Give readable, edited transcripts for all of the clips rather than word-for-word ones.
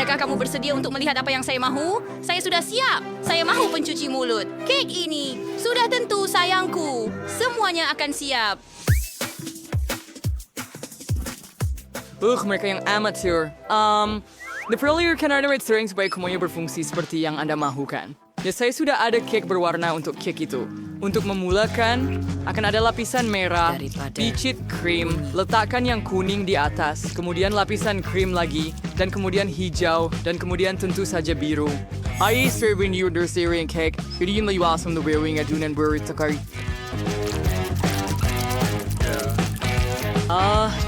Adakah kamu bersedia untuk melihat apa yang saya mahu? Saya sudah siap. Saya mahu pencuci mulut. Kek ini. Sudah tentu, sayangku. Semuanya akan siap. Mereka yang amateur. The Perlier kan ada sering supaya semuanya berfungsi seperti yang Anda mahukan. Ya, saya sudah ada kek berwarna untuk kek itu. Untuk memulakan, akan ada lapisan merah, picit krim, letakkan yang kuning di atas, kemudian lapisan krim lagi, dan kemudian hijau, dan kemudian tentu saja biru. Ay, serving you their searing cake. Jadi yun liwasam na wearing adunan burit sakari.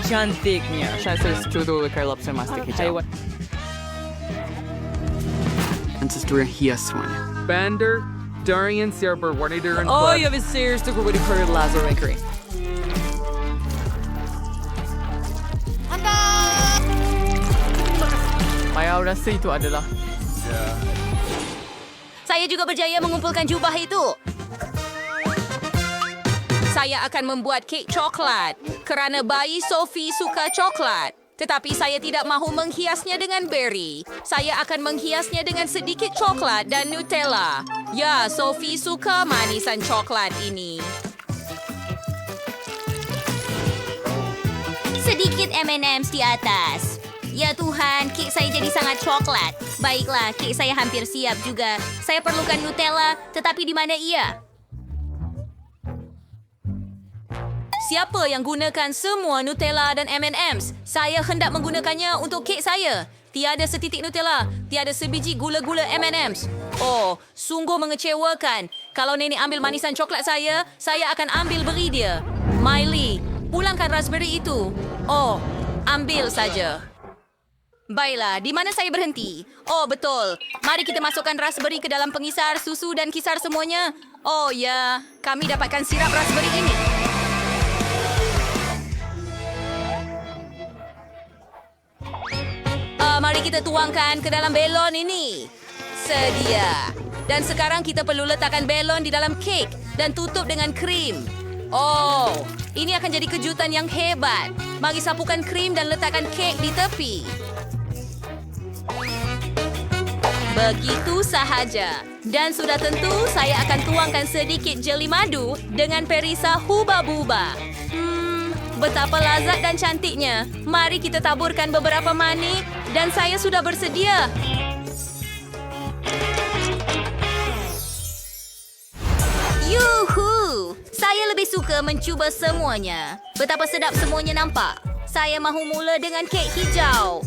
Cantiknya. Saya sudah setuju dengan lapisan mastik hijau. Ancestor hias semuanya. Bander, Darian Serber, Warnider, and Oh, jag vill se er stå på för Lazar Bakery. Saya rasa itu adalah Saya juga berjaya mengumpulkan jubah itu. Saya akan membuat kek coklat kerana bayi Sophie suka coklat. Tetapi saya tidak mahu menghiasnya dengan berry. Saya akan menghiasnya dengan sedikit coklat dan Nutella. Ya, Sophie suka manisan coklat ini. Sedikit M&M's di atas. Ya Tuhan, kek saya jadi sangat coklat. Baiklah, kek saya hampir siap juga. Saya perlukan Nutella, tetapi di mana ia? Siapa yang gunakan semua Nutella dan M&M's? Saya hendak menggunakannya untuk kek saya. Tiada setitik Nutella, tiada sebiji gula-gula M&M's. Oh, sungguh mengecewakan. Kalau nenek ambil manisan coklat saya akan ambil beri dia. Miley, pulangkan raspberry itu. Oh, ambil saja. Baiklah, di mana saya berhenti? Oh, betul. Mari kita masukkan raspberry ke dalam pengisar, susu dan kisar semuanya. Oh ya, kami dapatkan sirap raspberry ini. Mari kita tuangkan ke dalam belon ini. Sedia. Dan sekarang kita perlu letakkan belon di dalam kek dan tutup dengan krim. Oh, ini akan jadi kejutan yang hebat. Mari sapukan krim dan letakkan kek di tepi. Begitu sahaja. Dan sudah tentu saya akan tuangkan sedikit jeli madu dengan perisa huba-buba. Betapa lazat dan cantiknya. Mari kita taburkan beberapa mani dan saya sudah bersedia. Yuhu! Saya lebih suka mencuba semuanya. Betapa sedap semuanya nampak. Saya mahu mula dengan kek hijau.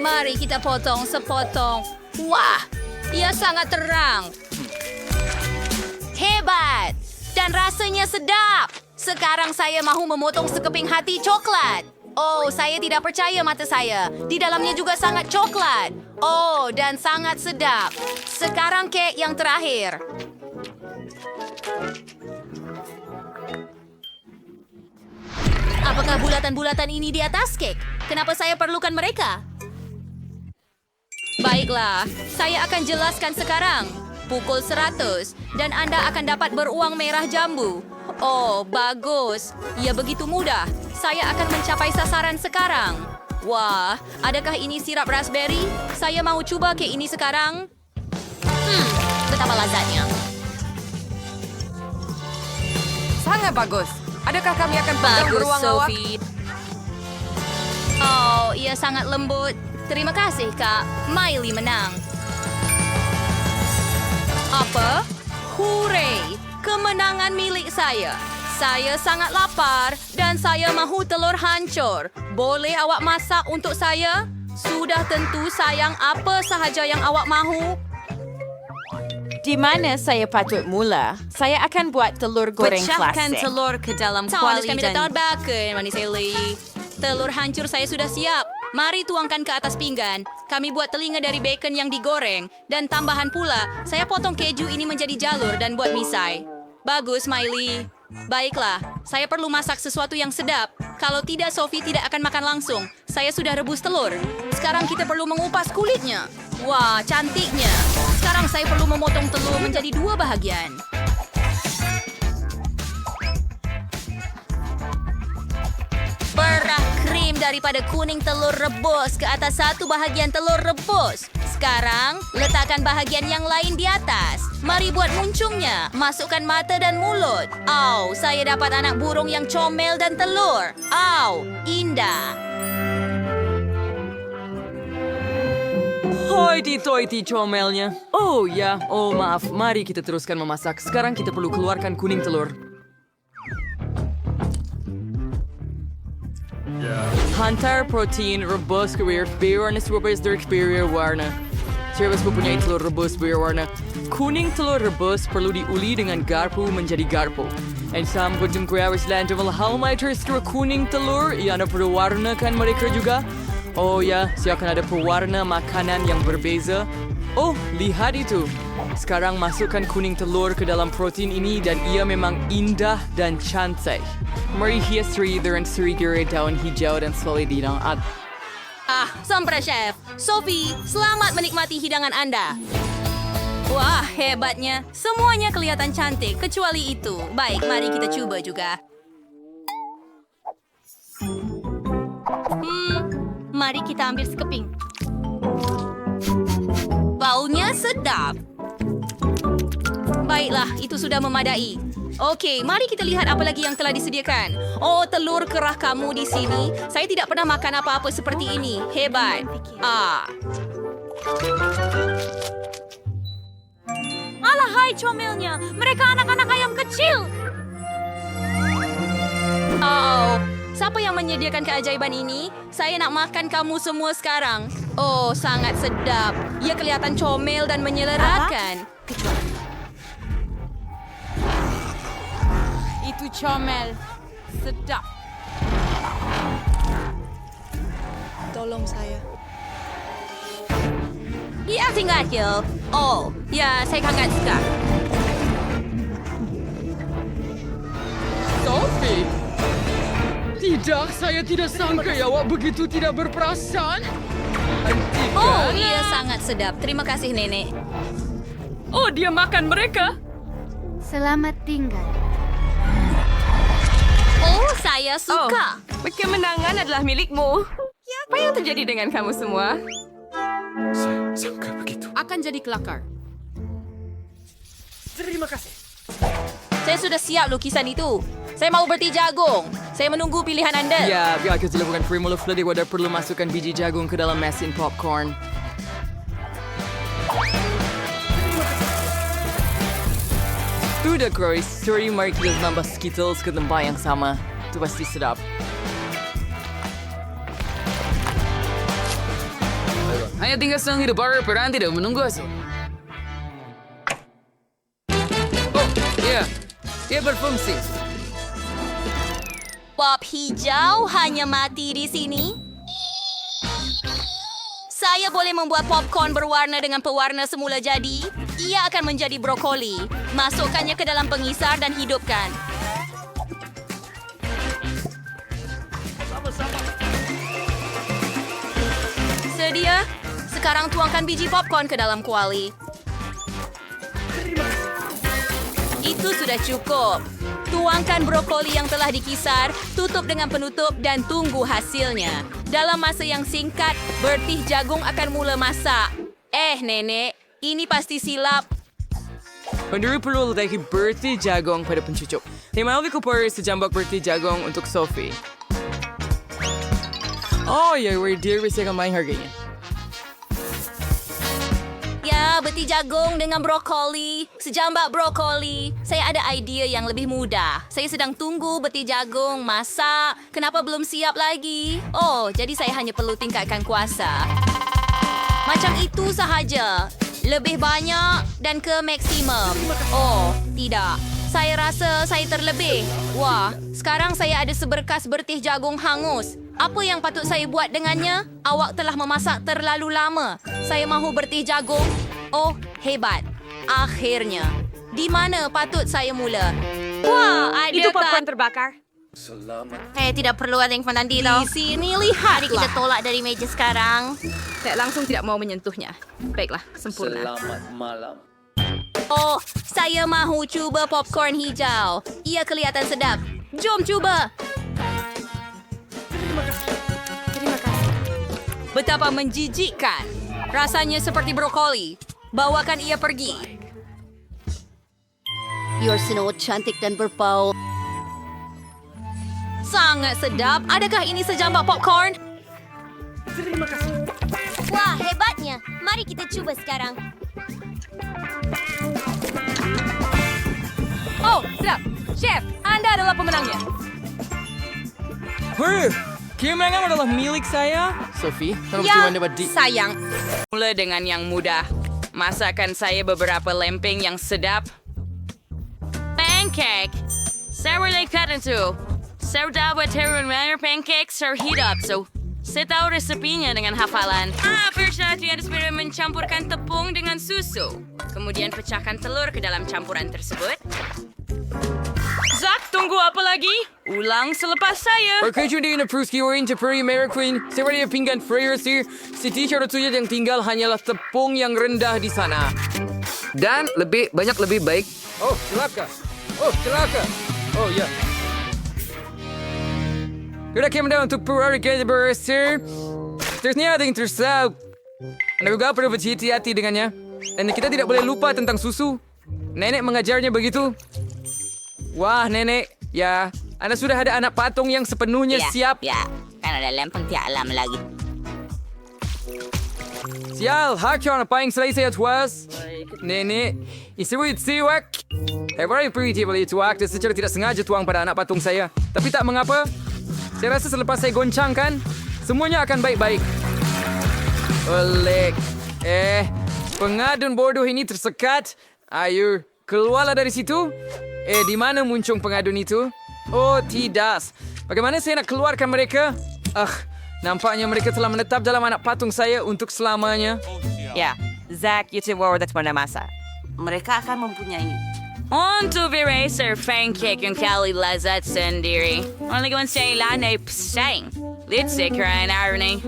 Mari kita potong sepotong. Wah, ia sangat terang. Hebat! Dan rasanya sedap. Sekarang saya mahu memotong sekeping hati coklat. Oh, saya tidak percaya mata saya. Di dalamnya juga sangat coklat. Oh, dan sangat sedap. Sekarang kek yang terakhir. Apakah bulatan-bulatan ini di atas kek? Kenapa saya perlukan mereka? Baiklah, saya akan jelaskan sekarang. Pukul 100 dan Anda akan dapat beruang merah jambu. Oh, bagus. Ya, begitu mudah. Saya akan mencapai sasaran sekarang. Wah, adakah ini sirap raspberry? Saya mau coba kek ini sekarang. Betapa lazatnya. Sangat bagus. Adakah kami akan pegang Bagus, beruang awak? Sophie. Oh, ia sangat lembut. Terima kasih, Kak. Miley menang. Apa? Hooray! Kemenangan milik saya. Saya sangat lapar dan saya mahu telur hancur. Boleh awak masak untuk saya? Sudah tentu sayang apa sahaja yang awak mahu. Di mana saya patut mula? Saya akan buat telur goreng Pecahkan klasik. telur ke dalam kuali kami datang bacon, Manis Eli. Telur hancur saya sudah siap. Mari tuangkan ke atas pinggan. Kami buat telinga dari bacon yang digoreng. Dan tambahan pula, saya potong keju ini menjadi jalur dan buat misai. Bagus, Miley. Baiklah, saya perlu masak sesuatu yang sedap. Kalau tidak, Sophie tidak akan makan langsung. Saya sudah rebus telur. Sekarang kita perlu mengupas kulitnya. Wah, cantiknya. Sekarang saya perlu memotong telur menjadi 2 bahagian. merah krim daripada kuning telur rebus ke atas satu bahagian telur rebus. Sekarang, letakkan bahagian yang lain di atas. Mari buat muncungnya. Masukkan mata dan mulut. Au, saya dapat anak burung yang comel dan telur. Au, indah. Hoity-toity comelnya. Oh ya, oh maaf. Mari kita teruskan memasak. Sekarang kita perlu keluarkan kuning telur. Hantar protein rebus ke berwarna serupa berwarna. Rebus mempunyai telur rebus berwarna. Kuning telur rebus perlu diuli dengan garpu menjadi garpu. Dan sambut dan kuawis lanjut hal setelah kuning telur, ia anda perlu warnakan mereka juga. Oh ya, saya akan ada pewarna makanan yang berbeza. Oh, lihat itu. Sekarang masukkan kuning telur ke dalam protein ini dan ia memang indah dan cantik. Mari hias dengan serigiri daun hijau dan selai at. Sampra Chef. Sophie, selamat menikmati hidangan Anda. Wah, hebatnya. Semuanya kelihatan cantik, kecuali itu. Baik, mari kita coba juga. Mari kita ambil sekeping. Baunya sedap. Baiklah, itu sudah memadai. Okey, mari kita lihat apa lagi yang telah disediakan. Oh, telur kerah kamu di sini. Saya tidak pernah makan apa-apa seperti ini. Hebat. Alahai comelnya. Mereka anak-anak ayam kecil. Oh, siapa yang menyediakan keajaiban ini? Saya nak makan kamu semua sekarang. Oh, sangat sedap. Ia kelihatan comel dan menyelerakan. Itu comel. Sedap. Tolong saya. Ya, tinggal. Oh, ya, saya sangat suka. Sophie! Tidak, saya tidak sangka ya awak begitu tidak berperasaan. Oh, ia sangat sedap. Terima kasih, Nenek. Oh, dia makan mereka. Selamat tinggal. Oh, saya suka. Kemenangan adalah milikmu. Apa yang terjadi dengan kamu semua? Sangka begitu. Akan jadi kelakar. Terima kasih. Saya sudah siap lukisan itu. Saya mau berti jagung. Saya menunggu pilihan anda. Ya, biar kita lakukan formula flooding, wadah perlu masukkan biji jagung ke dalam mesin popcorn. Sudah, Chloe. Sorry, mari kita tambah Skittles ke tempat yang sama. Itu pasti sedap. Hanya tinggal setengah hidup baru peran tidak menunggu hasil. Oh, iya. Ia berfungsi. Bob hijau hanya mati di sini. Saya boleh membuat popcorn berwarna dengan pewarna semula jadi. Ia akan menjadi brokoli. Masukkannya ke dalam pengisar dan hidupkan. Sedia? Sekarang tuangkan biji popcorn ke dalam kuali. Itu sudah cukup. Tuangkan brokoli yang telah dikisar, tutup dengan penutup dan tunggu hasilnya. Dalam masa yang singkat, bertih jagung akan mula masak. Nenek, ini pasti silap. Pendiri perlu letakkan berti jagung pada pencucuk. 5 kupar sejambak berti jagung untuk Sophie. Oh ya, dia bisa akan main harganya. Ya, beti jagung dengan brokoli. Sejambak brokoli. Saya ada idea yang lebih mudah. Saya sedang tunggu beti jagung masak. Kenapa belum siap lagi? Oh, jadi saya hanya perlu tingkatkan kuasa. Macam itu sahaja. Lebih banyak dan ke maksimum. Oh, tidak. Saya rasa saya terlebih. Wah, sekarang saya ada seberkas bertih jagung hangus. Apa yang patut saya buat dengannya? Awak telah memasak terlalu lama. Saya mahu bertih jagung. Oh, hebat. Akhirnya. Di mana patut saya mula? Wah, ada Itu popcorn terbakar. tidak perlu ada yang menanti tau. Di sini lihat. Mari kita tolak dari meja sekarang. Saya langsung tidak mau menyentuhnya. Baiklah, sempurna. Selamat malam. Oh, saya mahu cuba popcorn hijau. Ia kelihatan sedap. Jom cuba. Betapa menjijikkan. Rasanya seperti brokoli. Bawakan ia pergi. Your sinuot cantik dan berbau. Sangat sedap. Adakah ini sejambak popcorn? Wah, hebatnya. Mari kita cuba sekarang. Oh, sedap. Chef, Anda adalah pemenangnya. Kemenangan adalah milik saya. Sophie, kamu Ya, bagaimana dapat sayang. Mula dengan yang mudah. Masakan saya beberapa lempeng yang sedap. Pancake. Saya relakan itu. Saya dapat terus pancake terhidup. So, saya tahu resepinya dengan hafalan. Persyaratnya ada mencampurkan tepung dengan susu. Kemudian pecahkan telur ke dalam campuran tersebut. Zak, tunggu apa lagi? Ulang selepas saya. Berkecuali dengan Pruski Orange Prairie American, seperti pinggan Fryer sir, si t-shirt itu yang tinggal hanyalah tepung yang rendah di sana. Dan banyak lebih baik. Oh, celaka. Oh, ya. Kita kemudian untuk perharikan sir. Terusnya ada yang tersau. Anda juga perlu berhati-hati dengannya. Dan kita tidak boleh lupa tentang susu. Nenek mengajarnya begitu. Wah, Nenek. Ya, Anda sudah ada anak patung yang sepenuhnya siap. Ya, kan ada lempeng tiap alam lagi. Sial, hakon apa yang selesai tuas? Nenek, isibut siwak. Hebat pergi boleh tuak dan secara tidak sengaja tuang pada anak patung saya. Tapi tak mengapa. Saya rasa selepas saya goncangkan, semuanya akan baik-baik. Olek. Pengadun bodoh ini tersekat. Ayo, keluarlah dari situ. Di mana muncul pengadun itu? Oh, tidak. Bagaimana saya nak keluarkan mereka? Nampaknya mereka telah menetap dalam anak patung saya untuk selamanya. Ya, Zack, YouTuber that's mana masa. Mereka akan mempunyai. Untuk beracer pancake yang kali lazat sendiri. Oleh kawan saya lanai pesang. Lihat sekarang ini.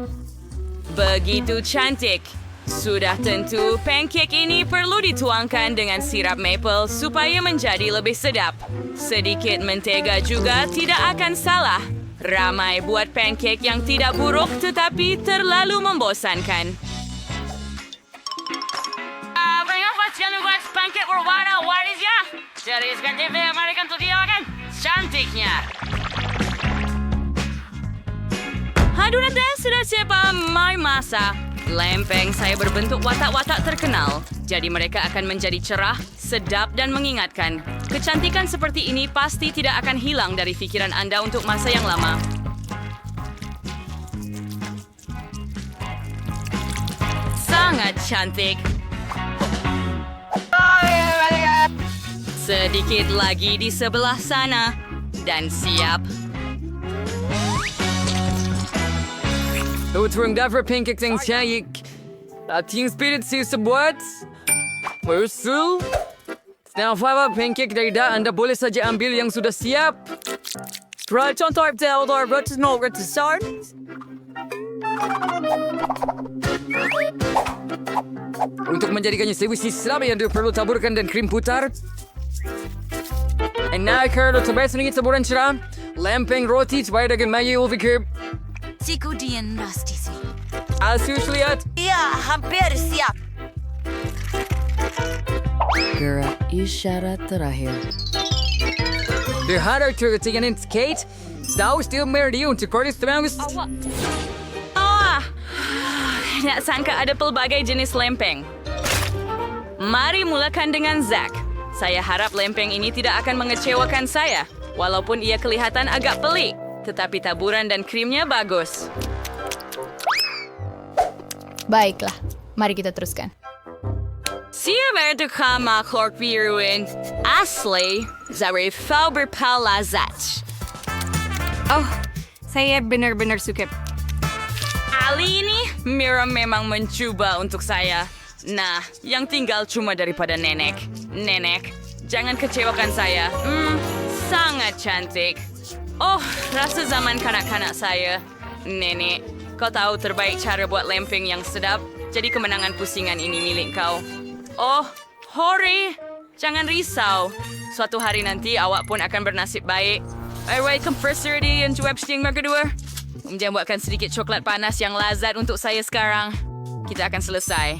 Begitu cantik. Sudah tentu pancake ini perlu dituangkan dengan sirap maple supaya menjadi lebih sedap. Sedikit mentega juga tidak akan salah. Ramai buat pancake yang tidak buruk tetapi terlalu membosankan. Mengapa jangan buat pancake berwarna-warni ya? Jadi sekarang American tuh dia kan cantiknya. Haduh sudah siapa mai masa. Lempeng saya berbentuk watak-watak terkenal. Jadi mereka akan menjadi cerah, sedap dan mengingatkan. Kecantikan seperti ini pasti tidak akan hilang dari pikiran Anda untuk masa yang lama. Sangat cantik. Sedikit lagi di sebelah sana. Dan siap. Tuturang dapat pancake yang cantik. Ating spirit si sebuat. Mersul. Senapa pancake dari Anda boleh saja ambil yang sudah siap. Try contoh Theodore Rottes Mulgret to start. Untuk menjadikannya sewisi selama yang perlu taburkan dan krim putar. And now kalau terbaik sedikit taburan cerah. Lempeng roti supaya dengan mayo overkirp. Siku dian rasti sih. Asus lihat. Ya, hampir siap. Kira isyarat terakhir. Terhadap terketiganin Kate. Tahu still merdi untuk Curtis Temangus. Tidak sangka ada pelbagai jenis lempeng. Mari mulakan dengan Zack. Saya harap lempeng ini tidak akan mengecewakan saya. Walaupun ia kelihatan agak pelik. Tetapi taburan dan krimnya bagus. Baiklah, mari kita teruskan. Siapa itu kamu Clark Biruin? Asli, dari Faber Palazat. Oh, saya benar-benar suka. Kali ini, Mira memang mencoba untuk saya. Nah, yang tinggal cuma daripada Nenek. Nenek, jangan kecewakan saya. Sangat cantik. Oh, rasa zaman kanak-kanak saya. Nenek, kau tahu terbaik cara buat lempeng yang sedap? Jadi kemenangan pusingan ini milik kau. Oh, Hori, jangan risau. Suatu hari nanti awak pun akan bernasib baik. I welcome first 30 and to Epstein kedua. Kemudian buatkan sedikit coklat panas yang lazat untuk saya sekarang. Kita akan selesai.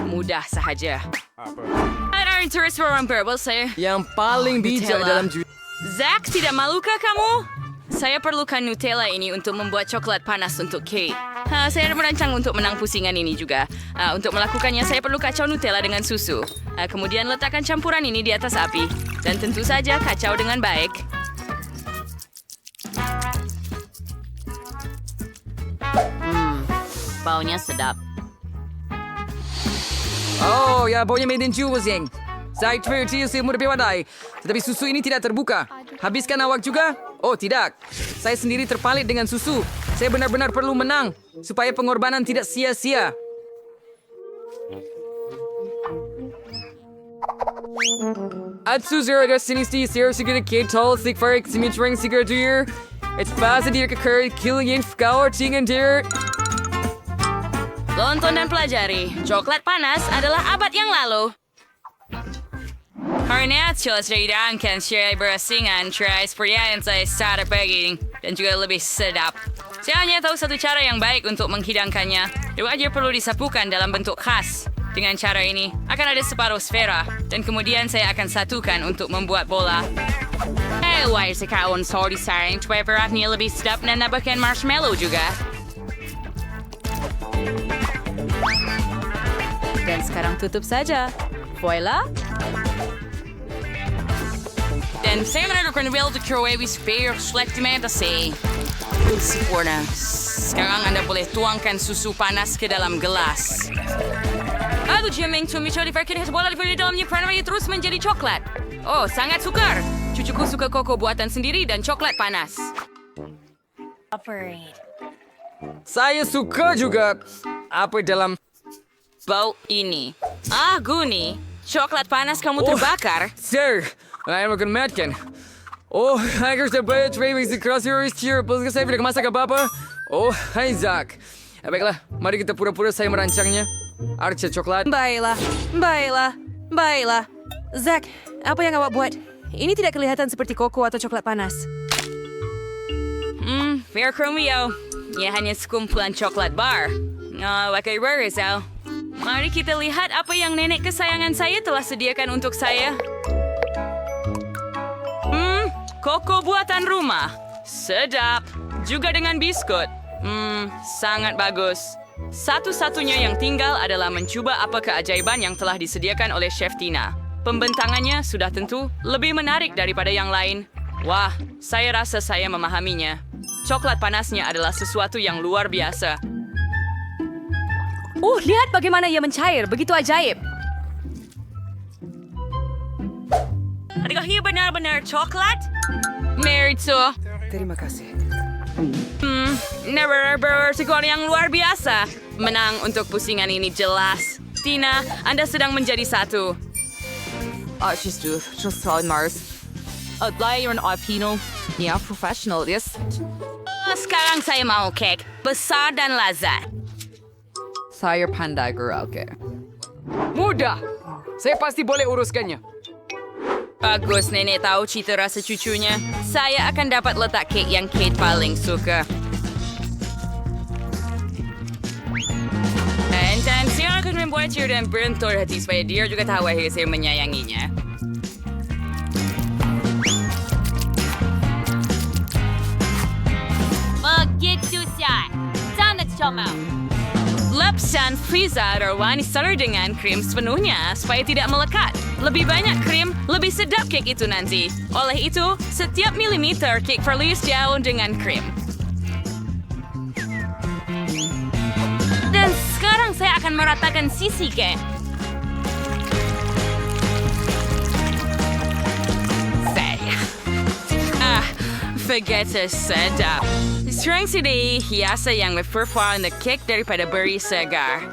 Mudah sahaja. Ada interest for orang verbal saya. Yang paling bijak Nutella. dalam Zack, tidak malukah kamu? Saya perlukan Nutella ini untuk membuat coklat panas untuk Kate. Saya ada merancang untuk menang pusingan ini juga. Untuk melakukannya, saya perlu kacau Nutella dengan susu. Kemudian letakkan campuran ini di atas api. Dan tentu saja kacau dengan baik. Baunya sedap. Oh, ya baunya made in Juwazing. Saya terpercaya ilmu lebih wadai. Tetapi susu ini tidak terbuka. Habiskan awak juga? Oh, tidak. Saya sendiri terpalit dengan susu. Saya benar-benar perlu menang. Supaya pengorbanan tidak sia-sia. Atsu zero gas sinisti zero sigara Kate tall thick fire simitring sigara deer. It's fast dir kekar killing flower tingan deer. Tonton dan pelajari. Coklat panas adalah abad yang lalu. Karena jelas dihidangkan secara berasingan, try seperti yang saya sadar pagi dan juga lebih sedap. Saya hanya tahu satu cara yang baik untuk menghidangkannya. Dua aja perlu disapukan dalam bentuk khas. Dengan cara ini, akan ada separuh sfera dan kemudian saya akan satukan untuk membuat bola. Wire sekawan sorry sayang, supaya beratnya lebih sedap dan nambahkan marshmallow juga. Dan sekarang tutup saja. Voila. Dan saya menaruhkan well to Croatia spare selektmentasi. Sempurna. Sekarang Anda boleh tuangkan susu panas ke dalam gelas. Aduh, Jemeng, cumi coba dipakai bola di dalamnya karena ia terus menjadi coklat. Oh, sangat sukar. Cucuku suka koko buatan sendiri dan coklat panas. Saya suka juga apa dalam... Bau ini. Guni. Coklat panas kamu terbakar. Sir, saya makan matkan. Oh, hacker terbaik training sekeras harus cheer. Boleh saya tidak masak apa-apa? Oh, hai Zack. Baiklah, mari kita pura-pura saya merancangnya. Arca coklat. Baiklah. Zack, apa yang awak buat? Ini tidak kelihatan seperti koko atau coklat panas. Fair Chromio. Ya hanya sekumpulan coklat bar. Pakai Rizal. Mari kita lihat apa yang nenek kesayangan saya telah sediakan untuk saya. Koko buatan rumah. Sedap. Juga dengan biskut. Sangat bagus. Satu-satunya yang tinggal adalah mencoba apa keajaiban yang telah disediakan oleh Chef Tina. Pembentangannya sudah tentu lebih menarik daripada yang lain. Wah, saya rasa saya memahaminya. Coklat panasnya adalah sesuatu yang luar biasa. Lihat bagaimana ia mencair. Begitu ajaib. Adakah ia benar-benar coklat? Merito. Terima kasih. Never bersikap yang luar biasa. Menang untuk pusingan ini jelas. Tina, Anda sedang menjadi satu. Just Mars. Layer Alpino. Ya, professional, yes. Sekarang saya mau kek. Besar dan lazat. Saya pandai karaoke. Mudah. Saya pasti boleh uruskannya. Bagus, nenek tahu cita rasa cucunya. Saya akan dapat letak kek yang Kate paling suka. Dan saya akan membuatnya dan berentur hati supaya dia juga tahu bahwa saya menyayanginya. Begitu siya. Sangat coba. Lapsan freezer warna dengan krim sepenuhnya supaya tidak melekat. Lebih banyak krim, lebih sedap kek itu nanti. Oleh itu, setiap milimeter kek perlu jauh dengan krim. Dan sekarang saya akan meratakan sisi kek. Begitu sedap. Sekarang sini hiasa yang berwarna kek daripada beri segar.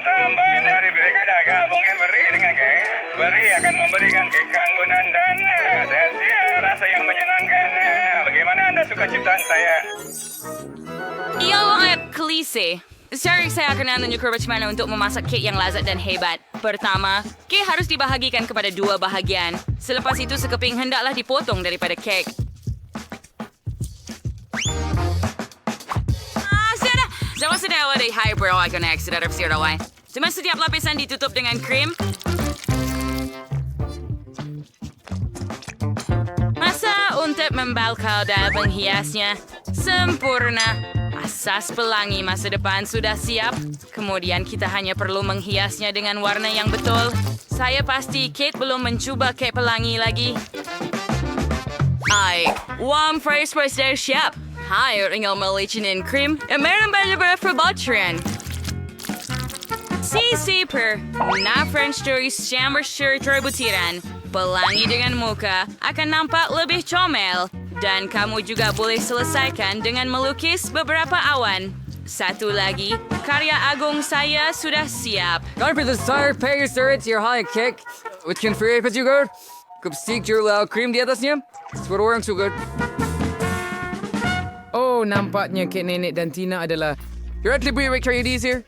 Tambahan dari mereka gabungin beri dengan kek. Beri akan memberikan kek keanggunan dan rasa yang menyenangkan. Bagaimana Anda suka ciptaan saya? Ia sangat klise. Sekarang saya akan menunjukkan bagaimana untuk memasak kek yang lazat dan hebat. Pertama, kek harus dibahagikan kepada dua bahagian. Selepas itu, sekeping hendaklah dipotong daripada kek. sedawa dari hyper-iconic sudah tersirawai. Cuma setiap lapisan ditutup dengan krim. Masa untuk membalkal dan menghiasnya sempurna. Asas pelangi masa depan sudah siap. Kemudian kita hanya perlu menghiasnya dengan warna yang betul. Saya pasti Kate belum mencoba kek pelangi lagi. Hai, warm fresh sudah siap. Hai, tinggal melicinin krim. Meron beberapa bocoran. Per na French toast chamber shirt terbutiran. Pelangi dengan muka akan nampak lebih comel. Dan kamu juga boleh selesaikan dengan melukis beberapa awan. Satu lagi, karya agung saya sudah siap. Kan for the star pair turrets your high kick. With configure pas juga. Kupstik jurlau krim di atasnya. Seperti orang sugar. Oh, nampaknya Kek Nenek dan Tina adalah... You're at the Victorious here.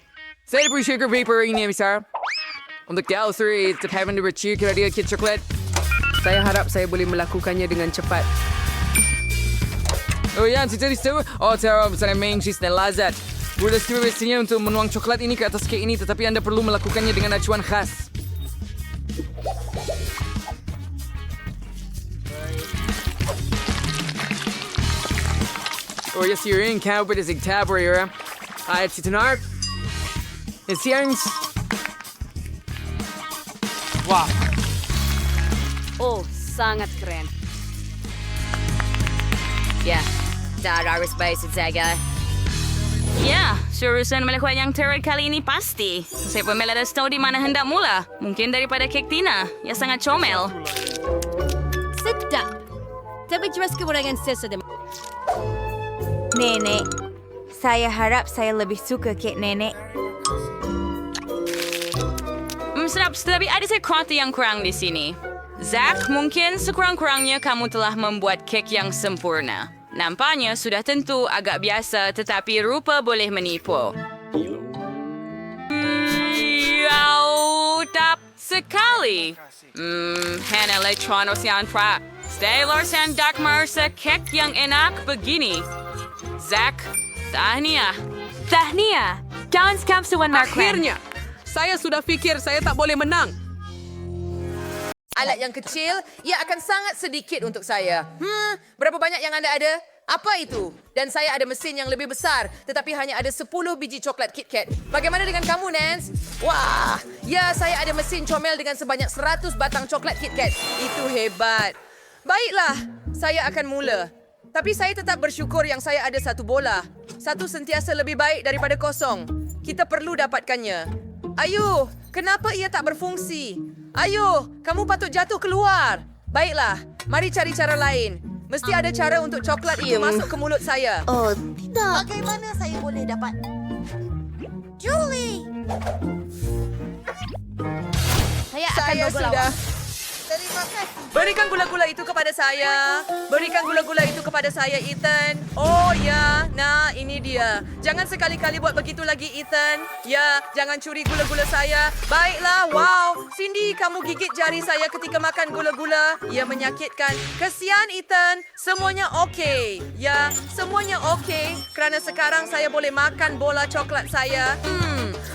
Saya appreciate your paper ini, Misar. Untuk gallery, tetap having to retrieve kira kit coklat. Saya harap saya boleh melakukannya dengan cepat. Oh ya, si tadi tahu. Oh, tahu misalnya main cheese dan lazat. Sudah skripsinya untuk menuang coklat ini ke atas kek ini, tetapi Anda perlu melakukannya dengan acuan khas. Oh yes, you're in camp with the tab where you're. It's Titanarp. It's Youngs. Wah, Oh, sangat keren. Ya, dah harus baik saja. Ya, urusan melakukan yang teruk kali ini pasti. Saya pun dah tahu di mana hendak mula. Mungkin daripada kek Tina, yang sangat comel. Sedap. Tapi jelas kekurangan sesuatu. Nenek, saya harap saya lebih suka kek nenek. Sedap, tetapi ada sesuatu yang kurang di sini. Zack, mungkin sekurang-kurangnya kamu telah membuat kek yang sempurna. Nampaknya sudah tentu agak biasa, tetapi rupa boleh menipu. Yaudap sekali. Hand elektronos yang pra. Staylor dan Dagmar kek yang enak begini. Zack, tahniah. Tahniah. Jangan skam sewan Markman. Akhirnya, saya sudah fikir saya tak boleh menang. Alat yang kecil, ia akan sangat sedikit untuk saya. Berapa banyak yang anda ada? Apa itu? Dan saya ada mesin yang lebih besar, tetapi hanya ada 10 biji coklat KitKat. Bagaimana dengan kamu, Nance? Wah, ya saya ada mesin comel dengan sebanyak 100 batang coklat KitKat. Itu hebat. Baiklah, saya akan mula. Tapi saya tetap bersyukur yang saya ada satu bola. Satu sentiasa lebih baik daripada kosong. Kita perlu dapatkannya. Ayuh, kenapa ia tak berfungsi? Ayuh, kamu patut jatuh keluar. Baiklah, mari cari cara lain. Mesti ada cara untuk coklat itu masuk ke mulut saya. Oh, tidak. Bagaimana saya boleh dapat... Julie! Saya akan sudah. Terima kasih. Berikan gula-gula itu kepada saya. Berikan gula-gula itu kepada saya, Ethan. Oh ya, nah ini dia. Jangan sekali-kali buat begitu lagi, Ethan. Ya, jangan curi gula-gula saya. Baiklah, wow. Cindy, kamu gigit jari saya ketika makan gula-gula. Ia menyakitkan. Kesian, Ethan. Semuanya okey. Ya, semuanya okey. Kerana sekarang saya boleh makan bola coklat saya.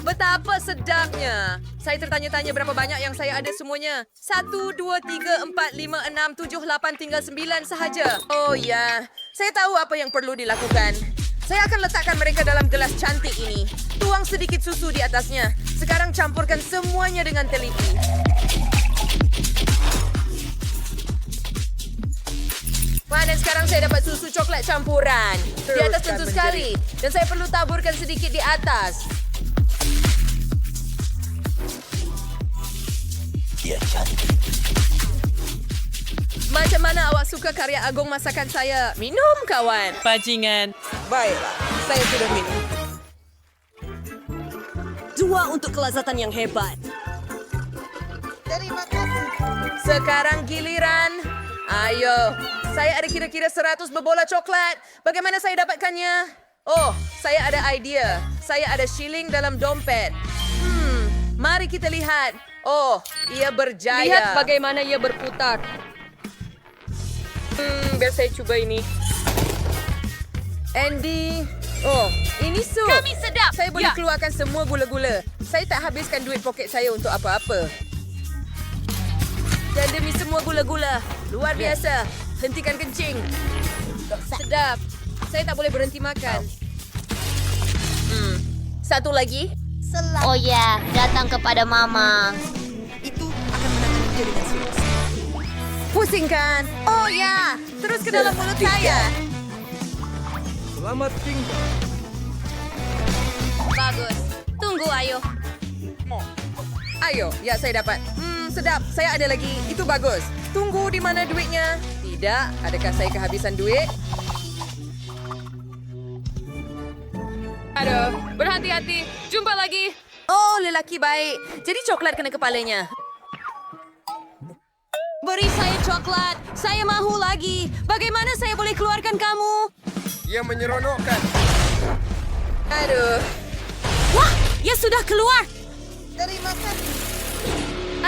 Betapa sedapnya. Saya tertanya-tanya berapa banyak yang saya ada semuanya. 1, 2, 3, 4, 5, 6, 7, 8, tinggal 9 sahaja. Oh ya, saya tahu apa yang perlu dilakukan. Saya akan letakkan mereka dalam gelas cantik ini. Tuang sedikit susu di atasnya. Sekarang campurkan semuanya dengan teliti. Wah, dan sekarang saya dapat susu coklat campuran. Di atas tentu sekali. Dan saya perlu taburkan sedikit di atas. Macam mana awak suka karya agung masakan saya? Minum, kawan. Bajingan. Baiklah, saya sudah minum. 2 untuk kelezatan yang hebat. Terima kasih. Sekarang giliran. Ayo, saya ada kira-kira 100 berbola coklat. Bagaimana saya dapatkannya? Oh, saya ada idea. Saya ada shilling dalam dompet. Mari kita lihat. Oh, ia berjaya. Lihat bagaimana ia berputar. Biar saya cuba ini. Andy, Oh, ini sup. Kami sedap. Saya boleh keluarkan semua gula-gula. Saya tak habiskan duit poket saya untuk apa-apa. Dan demi semua gula-gula, luar biasa. Hentikan kencing. Sedap. Saya tak boleh berhenti makan. Satu lagi. Oh ya, datang kepada Mama. Itu akan menangani dia dengan serius. Pusingkan. Oh ya, terus ke dalam mulut saya. Selamat tinggal. Bagus. Tunggu, ayo. Ayo, ya saya dapat. Sedap. Saya ada lagi. Itu bagus. Tunggu, di mana duitnya? Tidak. Adakah saya kehabisan duit? Aduh, berhati-hati. Jumpa lagi. Oh, lelaki baik. Jadi coklat kena kepalanya. Beri saya coklat. Saya mahu lagi. Bagaimana saya boleh keluarkan kamu? Ia menyeronokkan. Aduh. Wah, ia sudah keluar. Terima kasih.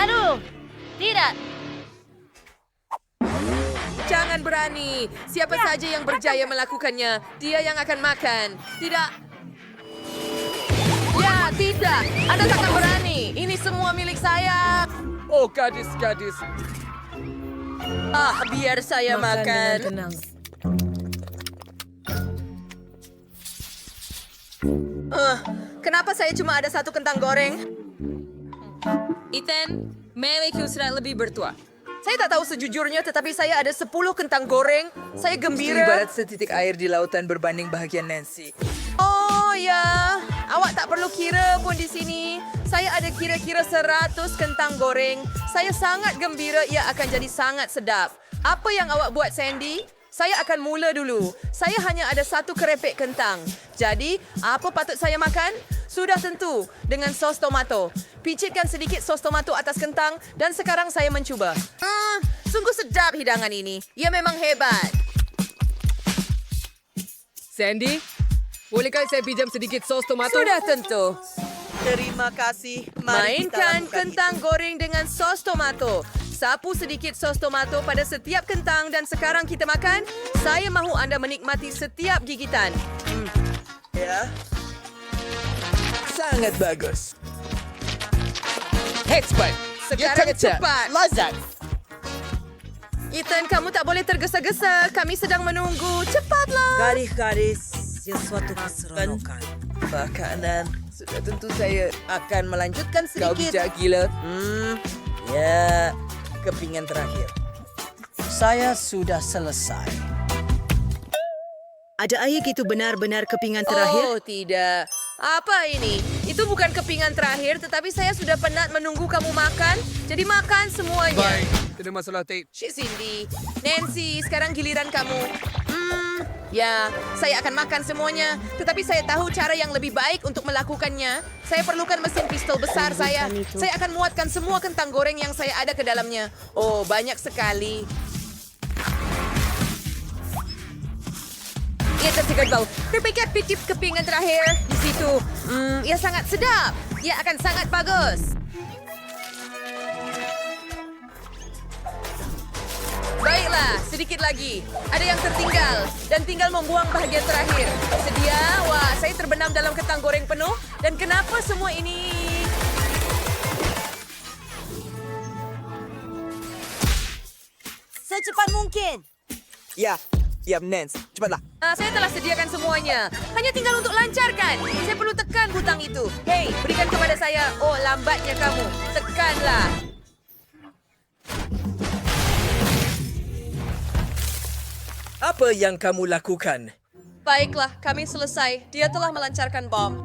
Aduh, tidak. Jangan berani. Siapa saja yang berjaya melakukannya, dia yang akan makan. Tidak. Ya, tidak. Anda takkan berani. Ini semua milik saya. Oh, gadis-gadis. Biar saya makan. Tenang. Kenapa saya cuma ada satu kentang goreng? Ethan, Meleku sudah lebih bertua. Saya tak tahu sejujurnya, tetapi saya ada 10 kentang goreng. Saya gembira. Ibarat setitik air di lautan berbanding bahagia Nancy. Oh ya, awak tak perlu kira pun di sini. Saya ada kira-kira 100 kentang goreng. Saya sangat gembira ia akan jadi sangat sedap. Apa yang awak buat, Sandy? Saya akan mula dulu. Saya hanya ada 1 kerepek kentang. Jadi, apa patut saya makan? Sudah tentu, dengan sos tomato. Picitkan sedikit sos tomato atas kentang dan sekarang saya mencuba. Sungguh sedap hidangan ini. Ia memang hebat. Sandy, bolehkah saya pinjam sedikit sos tomato? Sudah tentu. Terima kasih. Mainkan kentang goreng dengan sos tomato. Sapu sedikit sos tomato pada setiap kentang dan sekarang kita makan. Saya mahu anda menikmati setiap gigitan. Ya. Sangat bagus. Headspot. Sekarang cepat. Lazat. Ethan, kamu tak boleh tergesa-gesa. Kami sedang menunggu. Cepatlah. Gadis-gadis, sesuatu keseronokan. Makanan. Sudah tentu saya akan melanjutkan sedikit. Kau bijak gila. Ya, kepingan terakhir. Saya sudah selesai. Ada ayat itu benar-benar kepingan Oh, tidak. Apa ini? Itu bukan kepingan terakhir, tetapi saya sudah penat menunggu kamu makan. Jadi makan semuanya. Baik, tidak masalah, Tate. Cindy, Nancy, sekarang giliran kamu. Ya, saya akan makan semuanya. Tetapi saya tahu cara yang lebih baik untuk melakukannya. Saya perlukan mesin pistol besar saya. Saya akan muatkan semua kentang goreng yang saya ada ke dalamnya. Oh, banyak sekali. Ia tersikat bau. Terpikat pitip kepingan terakhir di situ. Ia sangat sedap. Ia akan sangat bagus. Baiklah, sedikit lagi. Ada yang tertinggal dan tinggal membuang bahagian terakhir. Sedia? Wah, saya terbenam dalam kentang goreng penuh. Dan kenapa semua ini... Secepat mungkin. Ya, Nance. Cepatlah. Saya telah sediakan semuanya. Hanya tinggal untuk lancarkan. Saya perlu tekan butang itu. Hei, berikan kepada saya. Oh, lambatnya kamu. Tekanlah. Apa yang kamu lakukan? Baiklah, kami selesai. Dia telah melancarkan bom.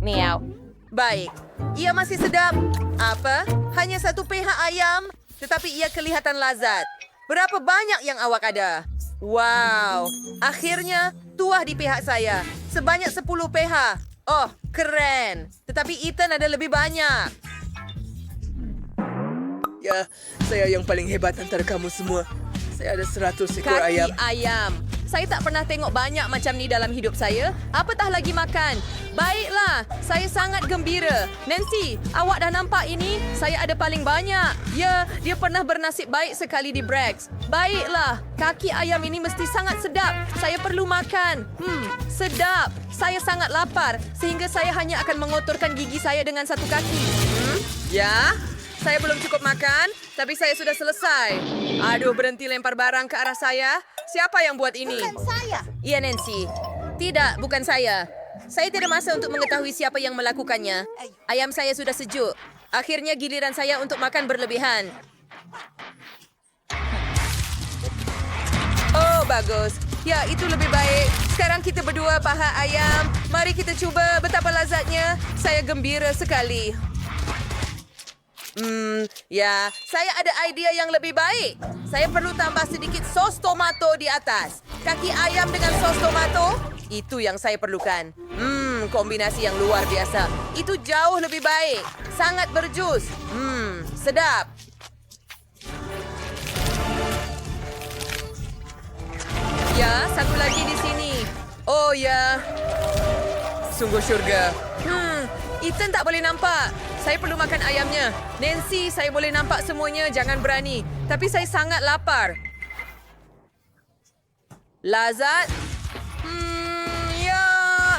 Miau. Baik. Ia masih sedap. Apa? Hanya 1 pH ayam, tetapi ia kelihatan lazat. Berapa banyak yang awak ada? Wow. Akhirnya, tuah di pihak saya. Sebanyak 10 pH. Oh, keren. Tetapi Ethan ada lebih banyak. Ya, saya yang paling hebat antara kamu semua. Saya ada 100 ekor Kaki ayam. ayam. Saya tak pernah tengok banyak macam ni dalam hidup saya. Apatah lagi makan. Baiklah, saya sangat gembira. Nancy, awak dah nampak ini? Saya ada paling banyak. Ya, dia pernah bernasib baik sekali di Bragg's. Baiklah, kaki ayam ini mesti sangat sedap. Saya perlu makan. sedap. Saya sangat lapar sehingga saya hanya akan mengotorkan gigi saya dengan satu kaki. Ya, saya belum cukup makan, tapi saya sudah selesai. Aduh, berhenti lempar barang ke arah saya. Siapa yang buat ini? Bukan saya. Iya, Nancy. Tidak, bukan saya. Saya tidak masa untuk mengetahui siapa yang melakukannya. Ayam saya sudah sejuk. Akhirnya giliran saya untuk makan berlebihan. Oh, bagus. Ya, itu lebih baik. Sekarang kita berdua paha ayam. Mari kita cuba betapa lazatnya. Saya gembira sekali. Ya, saya ada idea yang lebih baik. Saya perlu tambah sedikit sos tomato di atas. Kaki ayam dengan sos tomato, itu yang saya perlukan. Kombinasi yang luar biasa. Itu jauh lebih baik. Sangat berjus. Sedap. Ya, satu lagi di sini. Oh ya. Sungguh syurga. Ethan tak boleh nampak. Saya perlu makan ayamnya. Nancy, saya boleh nampak semuanya. Jangan berani. Tapi saya sangat lapar. Lazat? Ya.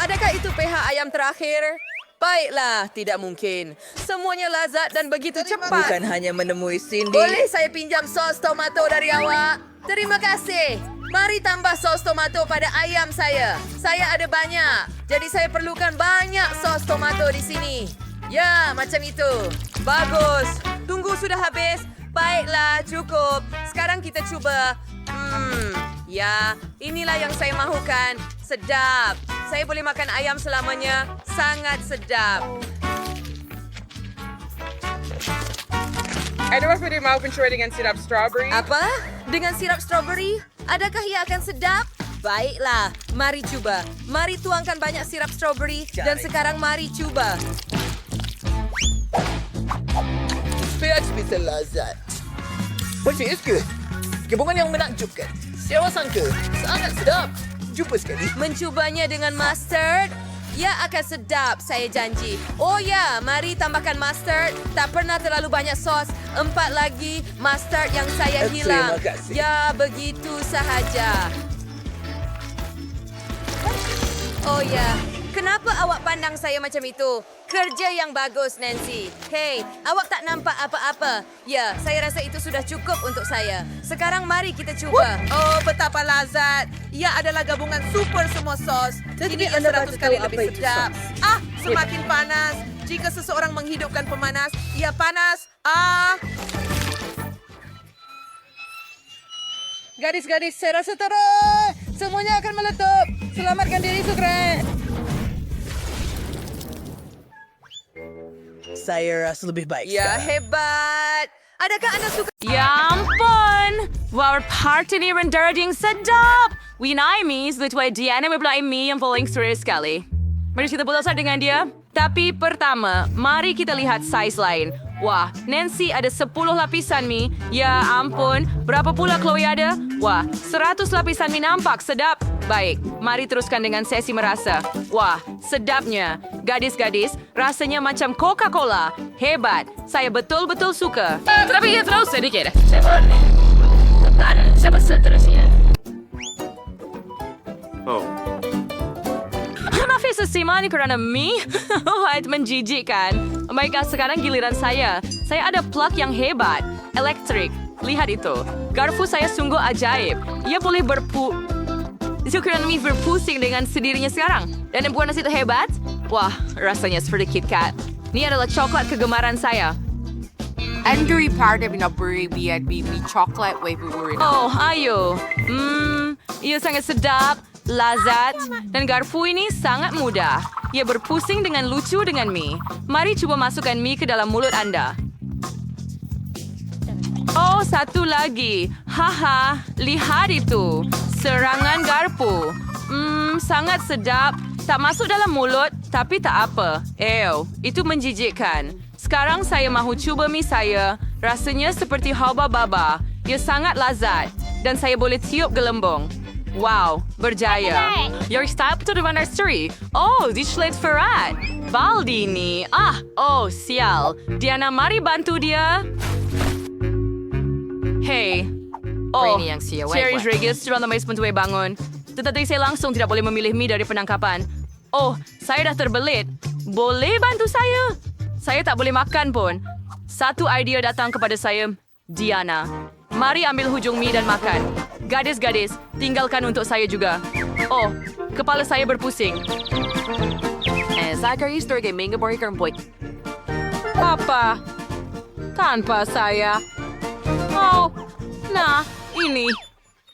Adakah itu pihak ayam terakhir? Baiklah, tidak mungkin. Semuanya lazat dan begitu cepat. Bukan hanya menemui Cindy. Boleh saya pinjam sos tomato dari awak? Terima kasih. Mari tambah sos tomato pada ayam saya. Saya ada banyak. Jadi saya perlukan banyak sos tomato di sini. Ya, macam itu. Bagus. Tunggu sudah habis. Baiklah, cukup. Sekarang kita cuba. Ya, inilah yang saya mahukan. Sedap. Saya boleh makan ayam selamanya. Sangat sedap. Ada apa dia mau pencuri dengan sirap strawberry? Apa? Dengan sirap strawberry? Adakah ia akan sedap? Baiklah, mari cuba. Mari tuangkan banyak sirap strawberry dan sekarang mari cuba. Spinach bisa lazat. Which is good. Gabungan yang menakjubkan. Siapa sangka? Sangat sedap. Jumpa sekali. Mencubanya dengan mustard? Ya, akan sedap, saya janji. Oh ya, mari tambahkan mustard. Tak pernah terlalu banyak sos. 4 lagi mustard yang saya hilang. Terima kasih. Ya, begitu sahaja. Oh ya, kenapa awak pandang saya macam itu? Kerja yang bagus, Nancy. Hei, awak tak nampak apa-apa. Ya, saya rasa itu sudah cukup untuk saya. Sekarang mari kita cuba. Oh, betapa lazat. Ia adalah gabungan super semua sos. Ini 100 kali lebih sedap. Semakin panas. Jika seseorang menghidupkan pemanas, ia panas. Gadis-gadis, saya rasa teruk. Semuanya akan meletup. Selamatkan diri, Sukren. Saya rasa lebih baik. Ya, hebat. Adakah anda suka? Ya ampun! Our party ni rendah yang sedap! Winai mi, setelah Diana membelai mi yang paling seru sekali. Mari kita berusaha dengan dia. Tapi pertama, mari kita lihat saiz lain. Wah, Nancy ada 10 lapisan mi. Ya ampun, berapa pula Chloe ada? Wah, 100 lapisan mi nampak sedap. Baik, mari teruskan dengan sesi merasa. Wah, sedapnya. Gadis-gadis, rasanya macam Coca-Cola. Hebat, saya betul-betul suka. Tapi terus sedikit. Siapa seterusnya? Oh. Maaf sesimani kerana mi. Itu menjijikkan. Baiklah, sekarang giliran saya. Saya ada plug yang hebat. Elektrik. Lihat itu. Garpu saya sungguh ajaib. Ia boleh berpusing dengan sendirinya sekarang. Dan yang bukan nasi itu hebat? Wah, rasanya seperti KitKat. Ini adalah coklat kegemaran saya. Andrew part of binaburi biad bibi chocolate way buburin. Oh, ayo. Ia sangat sedap, lazat, dan garpu ini sangat mudah. Ia berpusing dengan lucu dengan mie. Mari coba masukkan mie ke dalam mulut Anda. Oh, satu lagi. Haha, lihat itu. Serangan garpu. Sangat sedap. Tak masuk dalam mulut, tapi tak apa. Itu menjijikkan. Sekarang saya mahu cuba mie saya. Rasanya seperti halba baba. Ia sangat lazat. Dan saya boleh tiup gelembung. Wow, berjaya. Your style to the nursery. Oh, die schlägt verrat. Baldi ni. Oh, sial. Diana, mari bantu dia. Hey. Oh, Cherry Regis, sudah namanya sebentar bangun. tetapi saya langsung tidak boleh memilih mie dari penangkapan. Oh, saya dah terbelit. Boleh bantu saya? Saya tak boleh makan pun. Satu idea datang kepada saya, Diana. Mari ambil hujung mie dan makan. Gadis-gadis, tinggalkan untuk saya juga. Oh, kepala saya berpusing. Apa? Tanpa saya. Oh, nah, ini.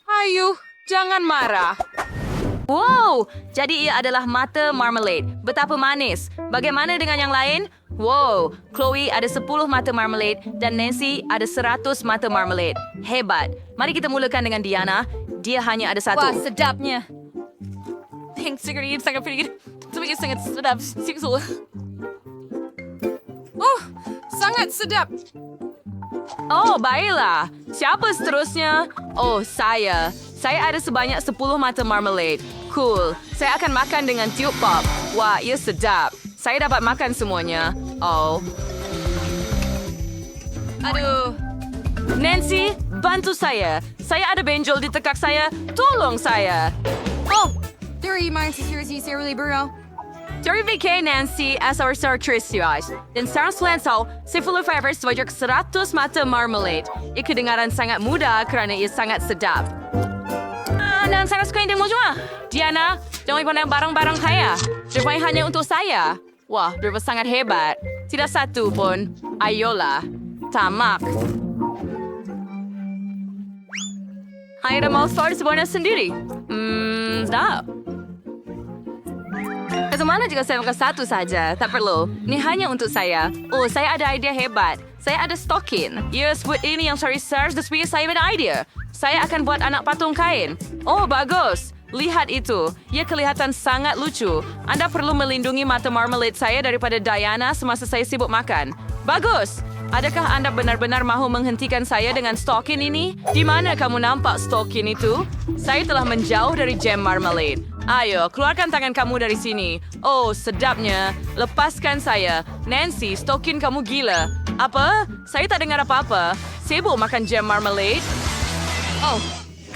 Ayo, jangan marah. Wow, jadi ia adalah mata marmalade. Betapa manis. Bagaimana dengan yang lain? Wow, Chloe ada 10 mata marmalade dan Nancy ada 100 mata marmalade. Hebat. Mari kita mulakan dengan Diana. Dia hanya ada 1. Wah, sedapnya. Segera sangat pedih. Tapi sangat sedap. Oh, sangat sedap. Oh, baiklah. Siapa seterusnya? Oh, saya. Saya ada sebanyak 10 mata marmalade. Cool. Saya akan makan dengan tiup pop. Wah, ia sedap. Saya dapat makan semuanya. Oh. Aduh. Nancy, bantu saya. Saya ada benjol di tekak saya. Tolong saya. Oh, dari mana sih saya bro? Terima kasih Nancy as our Trisias. Dan sekarang selansau, saya follow Fivers sebanyak 100 mata marmalade. Ia kedengaran sangat mudah kerana ia sangat sedap. Dan sangat suka yang semua. Diana, jangan pandang barang-barang saya. Dia hanya untuk saya. Wah, dia sangat hebat. Tidak satu pun. Ayolah. Tamak. Hanya ada mau start sebenarnya sendiri. Sedap. Bagaimana jika saya makan satu saja? Tak perlu. Ini hanya untuk saya. Oh, saya ada idea hebat. Saya ada stokin. Ya, sebut ini yang cari search dan saya ada idea. Saya akan buat anak patung kain. Oh, bagus. Lihat itu. Ia kelihatan sangat lucu. Anda perlu melindungi mata marmalade saya daripada Diana semasa saya sibuk makan. Bagus. Adakah Anda benar-benar mahu menghentikan saya dengan stokin ini? Di mana kamu nampak stokin itu? Saya telah menjauh dari jam marmalade. Ayo, keluarkan tangan kamu dari sini. Oh, sedapnya. Lepaskan saya. Nancy, stokin kamu gila. Apa? Saya tak dengar apa-apa. Sibuk makan jam marmalade? Oh,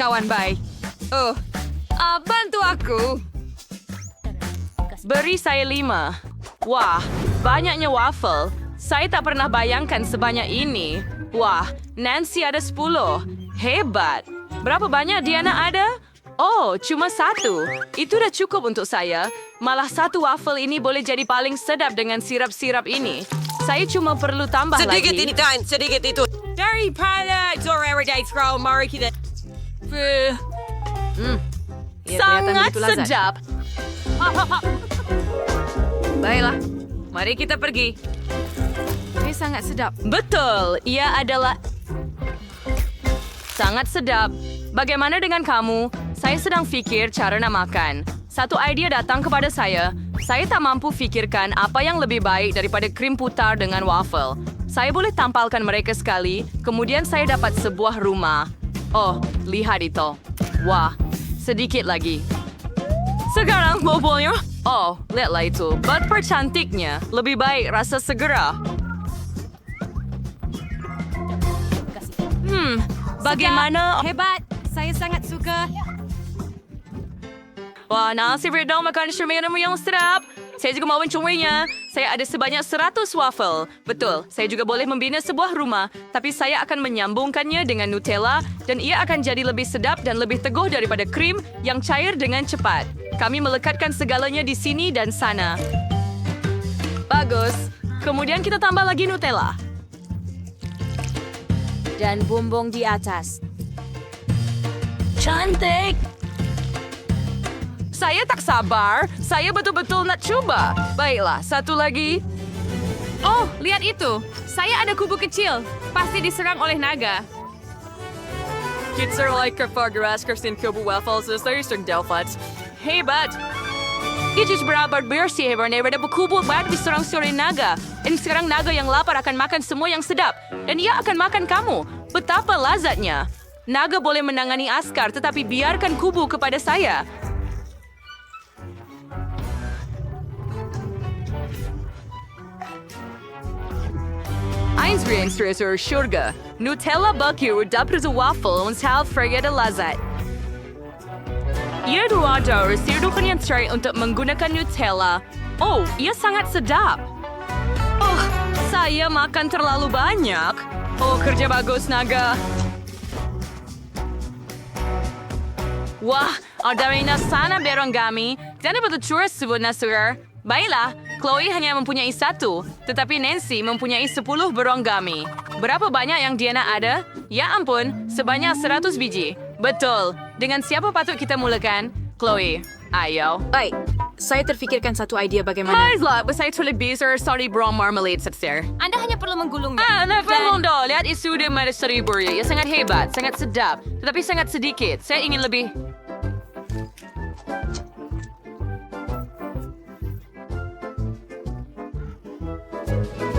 kawan baik. Oh, bantu aku. Beri saya 5. Wah, banyaknya waffle. Saya tak pernah bayangkan sebanyak ini. Wah, Nancy ada 10. Hebat. Berapa banyak Diana ada? Oh, cuma 1. Itu dah cukup untuk saya. Malah 1 waffle ini boleh jadi paling sedap dengan sirap-sirap ini. Saya cuma perlu tambah Sedikit lagi. ini, Dan. Sedikit itu. Daripada everyday scroll, mari kita... Sangat sedap. Baiklah, mari kita pergi. Ini sangat sedap. Betul, ia adalah sangat sedap. Bagaimana dengan kamu? Saya sedang fikir cara nak makan. Satu idea datang kepada saya. Saya tak mampu fikirkan apa yang lebih baik daripada krim putar dengan waffle. Saya boleh tampalkan mereka sekali, kemudian saya dapat sebuah rumah. Oh, lihat itu. Wah, sedikit lagi. Sekarang bobolnya. Oh, lihatlah itu. Betapa cantiknya. Lebih baik rasa segera. Bagaimana? Hebat. Saya sangat suka. Wah, nasi redong makan syurmena yang sedap. Saya juga mahu mencumainya. Saya ada sebanyak 100 waffle. Betul, saya juga boleh membina sebuah rumah. Tapi saya akan menyambungkannya dengan Nutella dan ia akan jadi lebih sedap dan lebih teguh daripada krim yang cair dengan cepat. Kami melekatkan segalanya di sini dan sana. Bagus. Kemudian kita tambah lagi Nutella. Dan bumbung di atas. Cantik! Saya tak sabar. Saya betul-betul nak cuba. Baiklah, satu lagi. Oh, lihat itu. Saya ada kubu kecil. Pasti diserang oleh naga. Kids are like Fargaraskers in Kubu Waffles, so they're just Delphats. Hebat! Itu berapa bersih daripada berkubu banyak diserang oleh naga. Dan sekarang naga yang lapar akan makan semua yang sedap. Dan ia akan makan kamu. Betapa lazatnya. Naga boleh menangani askar, tetapi biarkan kubu kepada saya. Einstreiter surga. Nutella baki dapat waffle und halb vergete lazat. Ia $2 sirukan yang terakhir untuk menggunakan Nutella. Oh, ia sangat sedap. Oh, saya makan terlalu banyak. Oh, kerja bagus, Naga. Wah, Ardarina sana berongami. Jangan betul sebut Nasur. Baiklah, Chloe hanya mempunyai 1, tetapi Nancy mempunyai 10 berongami. Berapa banyak yang Diana ada? Ya ampun, sebanyak 100 biji. Betul. Dengan siapa patut kita mulakan? Chloe, ayo. Baik, saya terfikirkan satu idea bagaimana. Baiklah, saya tulis besar sorry brown marmalade setir. Anda hanya perlu menggulungnya. Nak Mundo, lihat isu dia mana seribu ya. Ia sangat hebat, sangat sedap, tetapi sangat sedikit. Saya ingin lebih.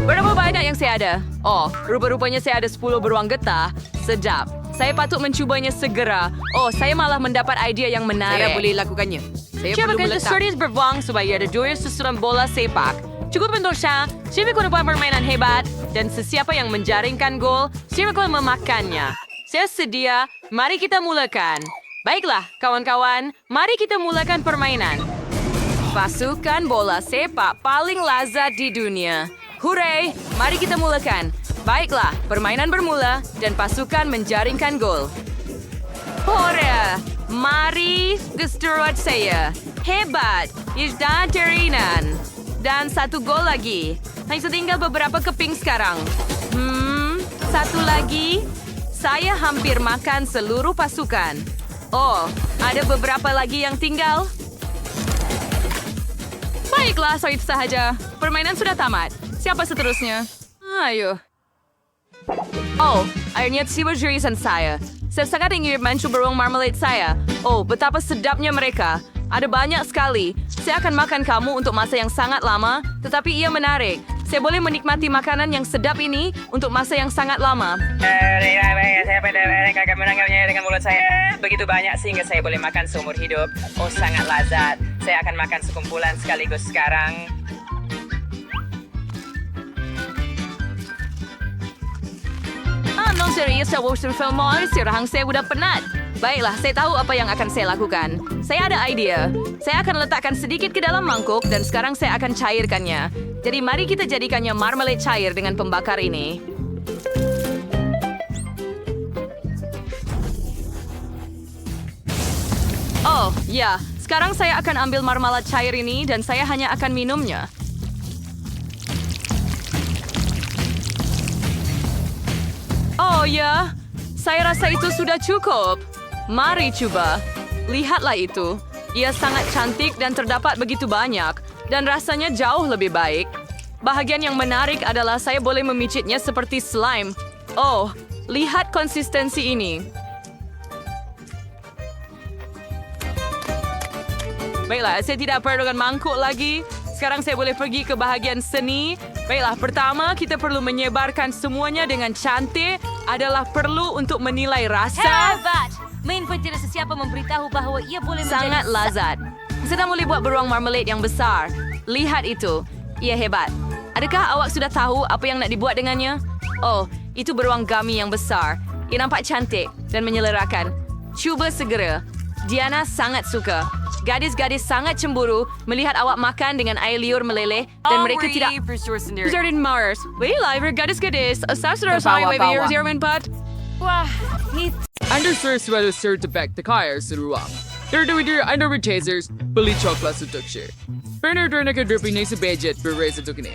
Berapa banyak yang saya ada? Oh, rupa-rupanya saya ada 10 beruang getah. Sedap. Saya patut mencubanya segera. Oh, saya malah mendapat idea yang menarik. Saya boleh lakukannya. Saya Siapa perlu kata meletak. Sturdy beruang supaya ada 2 susulan bola sepak. Cukup untuk saya. Siapa kau buat permainan hebat. Dan sesiapa yang menjaringkan gol, siapa kau memakannya. Saya sedia. Mari kita mulakan. Baiklah, kawan-kawan. Mari kita mulakan permainan. Pasukan bola sepak paling lazat di dunia. Hooray! Mari kita mulakan. Baiklah, permainan bermula dan pasukan menjaringkan gol. Hore! Mari gesturat saya. Hebat! Izdan terinan. Dan 1 gol lagi. Hanya tinggal beberapa keping sekarang. 1 lagi. Saya hampir makan seluruh pasukan. Oh, ada beberapa lagi yang tinggal. Baiklah, so itu sahaja. Permainan sudah tamat. Siapa seterusnya? Ayo. Oh, akhirnya tiba jurisan saya. Saya sangat ingin mencoba beruang marmalade saya. Oh, betapa sedapnya mereka. Ada banyak sekali. Saya akan makan kamu untuk masa yang sangat lama, tetapi ia menarik. Saya boleh menikmati makanan yang sedap ini untuk masa yang sangat lama. Saya akan menangkapnya dengan mulut saya. Begitu banyak sehingga saya boleh makan seumur hidup. Oh, sangat lazat. Saya akan makan sekumpulan sekaligus sekarang. Non serius, saya bosan film sirahang saya sudah penat. Baiklah, saya tahu apa yang akan saya lakukan. Saya ada idea. Saya akan letakkan sedikit ke dalam mangkuk dan sekarang saya akan cairkannya. Jadi mari kita jadikannya marmalade cair dengan pembakar ini. Oh, ya. Sekarang saya akan ambil marmalade cair ini dan saya hanya akan minumnya. Oh ya, saya rasa itu sudah cukup. Mari coba. Lihatlah itu. Ia sangat cantik dan terdapat begitu banyak. Dan rasanya jauh lebih baik. Bahagian yang menarik adalah saya boleh memicitnya seperti slime. Oh, lihat konsistensi ini. Baiklah, saya tidak perlu dengan mangkuk lagi. Sekarang saya boleh pergi ke bahagian seni. Baiklah, pertama kita perlu menyebarkan semuanya dengan cantik. Adalah perlu untuk menilai rasa. Hebat! Main pun tidak sesiapa memberitahu bahawa ia boleh Sangat lazat. Kita boleh buat beruang marmalade yang besar. Lihat itu. Ia hebat. Adakah awak sudah tahu apa yang nak dibuat dengannya? Oh, itu beruang gummy yang besar. Ia nampak cantik dan menyelerakan. Cuba segera. Diana sangat suka. Gadis-gadis sangat cemburu melihat awak makan dengan air liur meleleh dan mereka tidak berjardin Mars. Baiklah, gadis-gadis. Asal saudara saya Terbawa-bawa. 004. Wah, Anda sesuatu tertebak tekayar seruang. Terdewidir Anda tasers, beli coklat untuk share. Bernard akan berpindah sebudget beres untuk ini.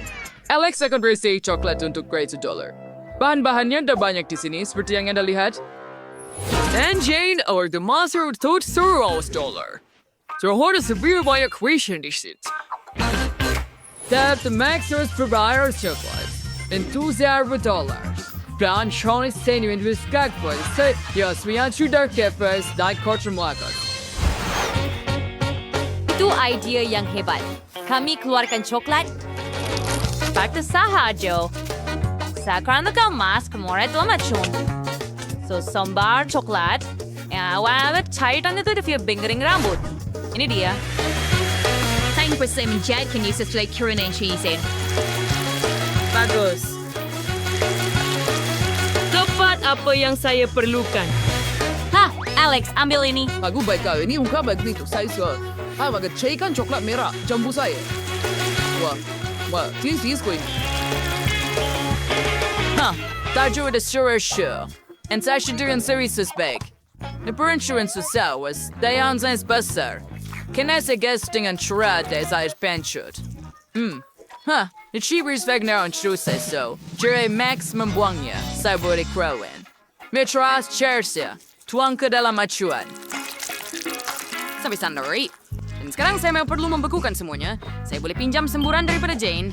Alex akan bersih coklat untuk $1. Bahan-bahannya ada banyak di sini seperti yang Anda lihat. And Jane or the monster tot $1. Terhadap sebiar banyak question di situ. Tap the Maxers provider coklat dan $2,000. Dan Sean Stadium with Skagboy set yes we are through dark campus night culture melakukan. Itu idea yang hebat. Kami keluarkan coklat. Fakta sahaja. Sekarang kemas kemudian itu macam. So sambar coklat. Yang awal cairan itu dia bingering rambut. Ini dia. Saya ingin percaya menjadikannya sesuai kirinan cheese. bagus. Tepat apa yang saya perlukan. Ha! Alex, ambil ini. Aku baik kau. Ini muka begitu. Saya suka. Agak cairkan coklat merah. Jambu saya. Wah, tis kau ini. Tajuk ada suara. And saya dengan seri suspek. Perinsurans susah was dayan saya besar. Kena saya gas dengan surat dari saya pencut. The cheapers vagnar on true says so. Jere Max membuangnya. Saya boleh kerawan. Metras Chelsea. Tuang ke dalam acuan. Sampai sana, right? Dan sekarang saya memang perlu membekukan semuanya. Saya boleh pinjam semburan daripada Jane.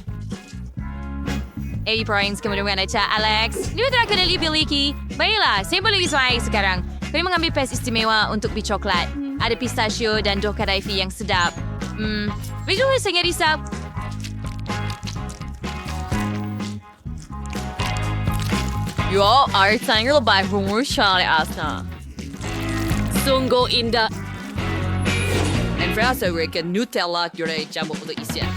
Pranks kamu dengan Aca, Alex. Dia tak kena piliki. Baiklah, saya boleh disuai sekarang. Kami mengambil pes istimewa untuk biji coklat. Ada pistachio dan doka daifi yang sedap. Bagaimana saya risau? Yo, air tanggal lebih rumur Charlie Asna. Sungguh indah. Dan frasa mereka Nutella jurai jamur untuk isian.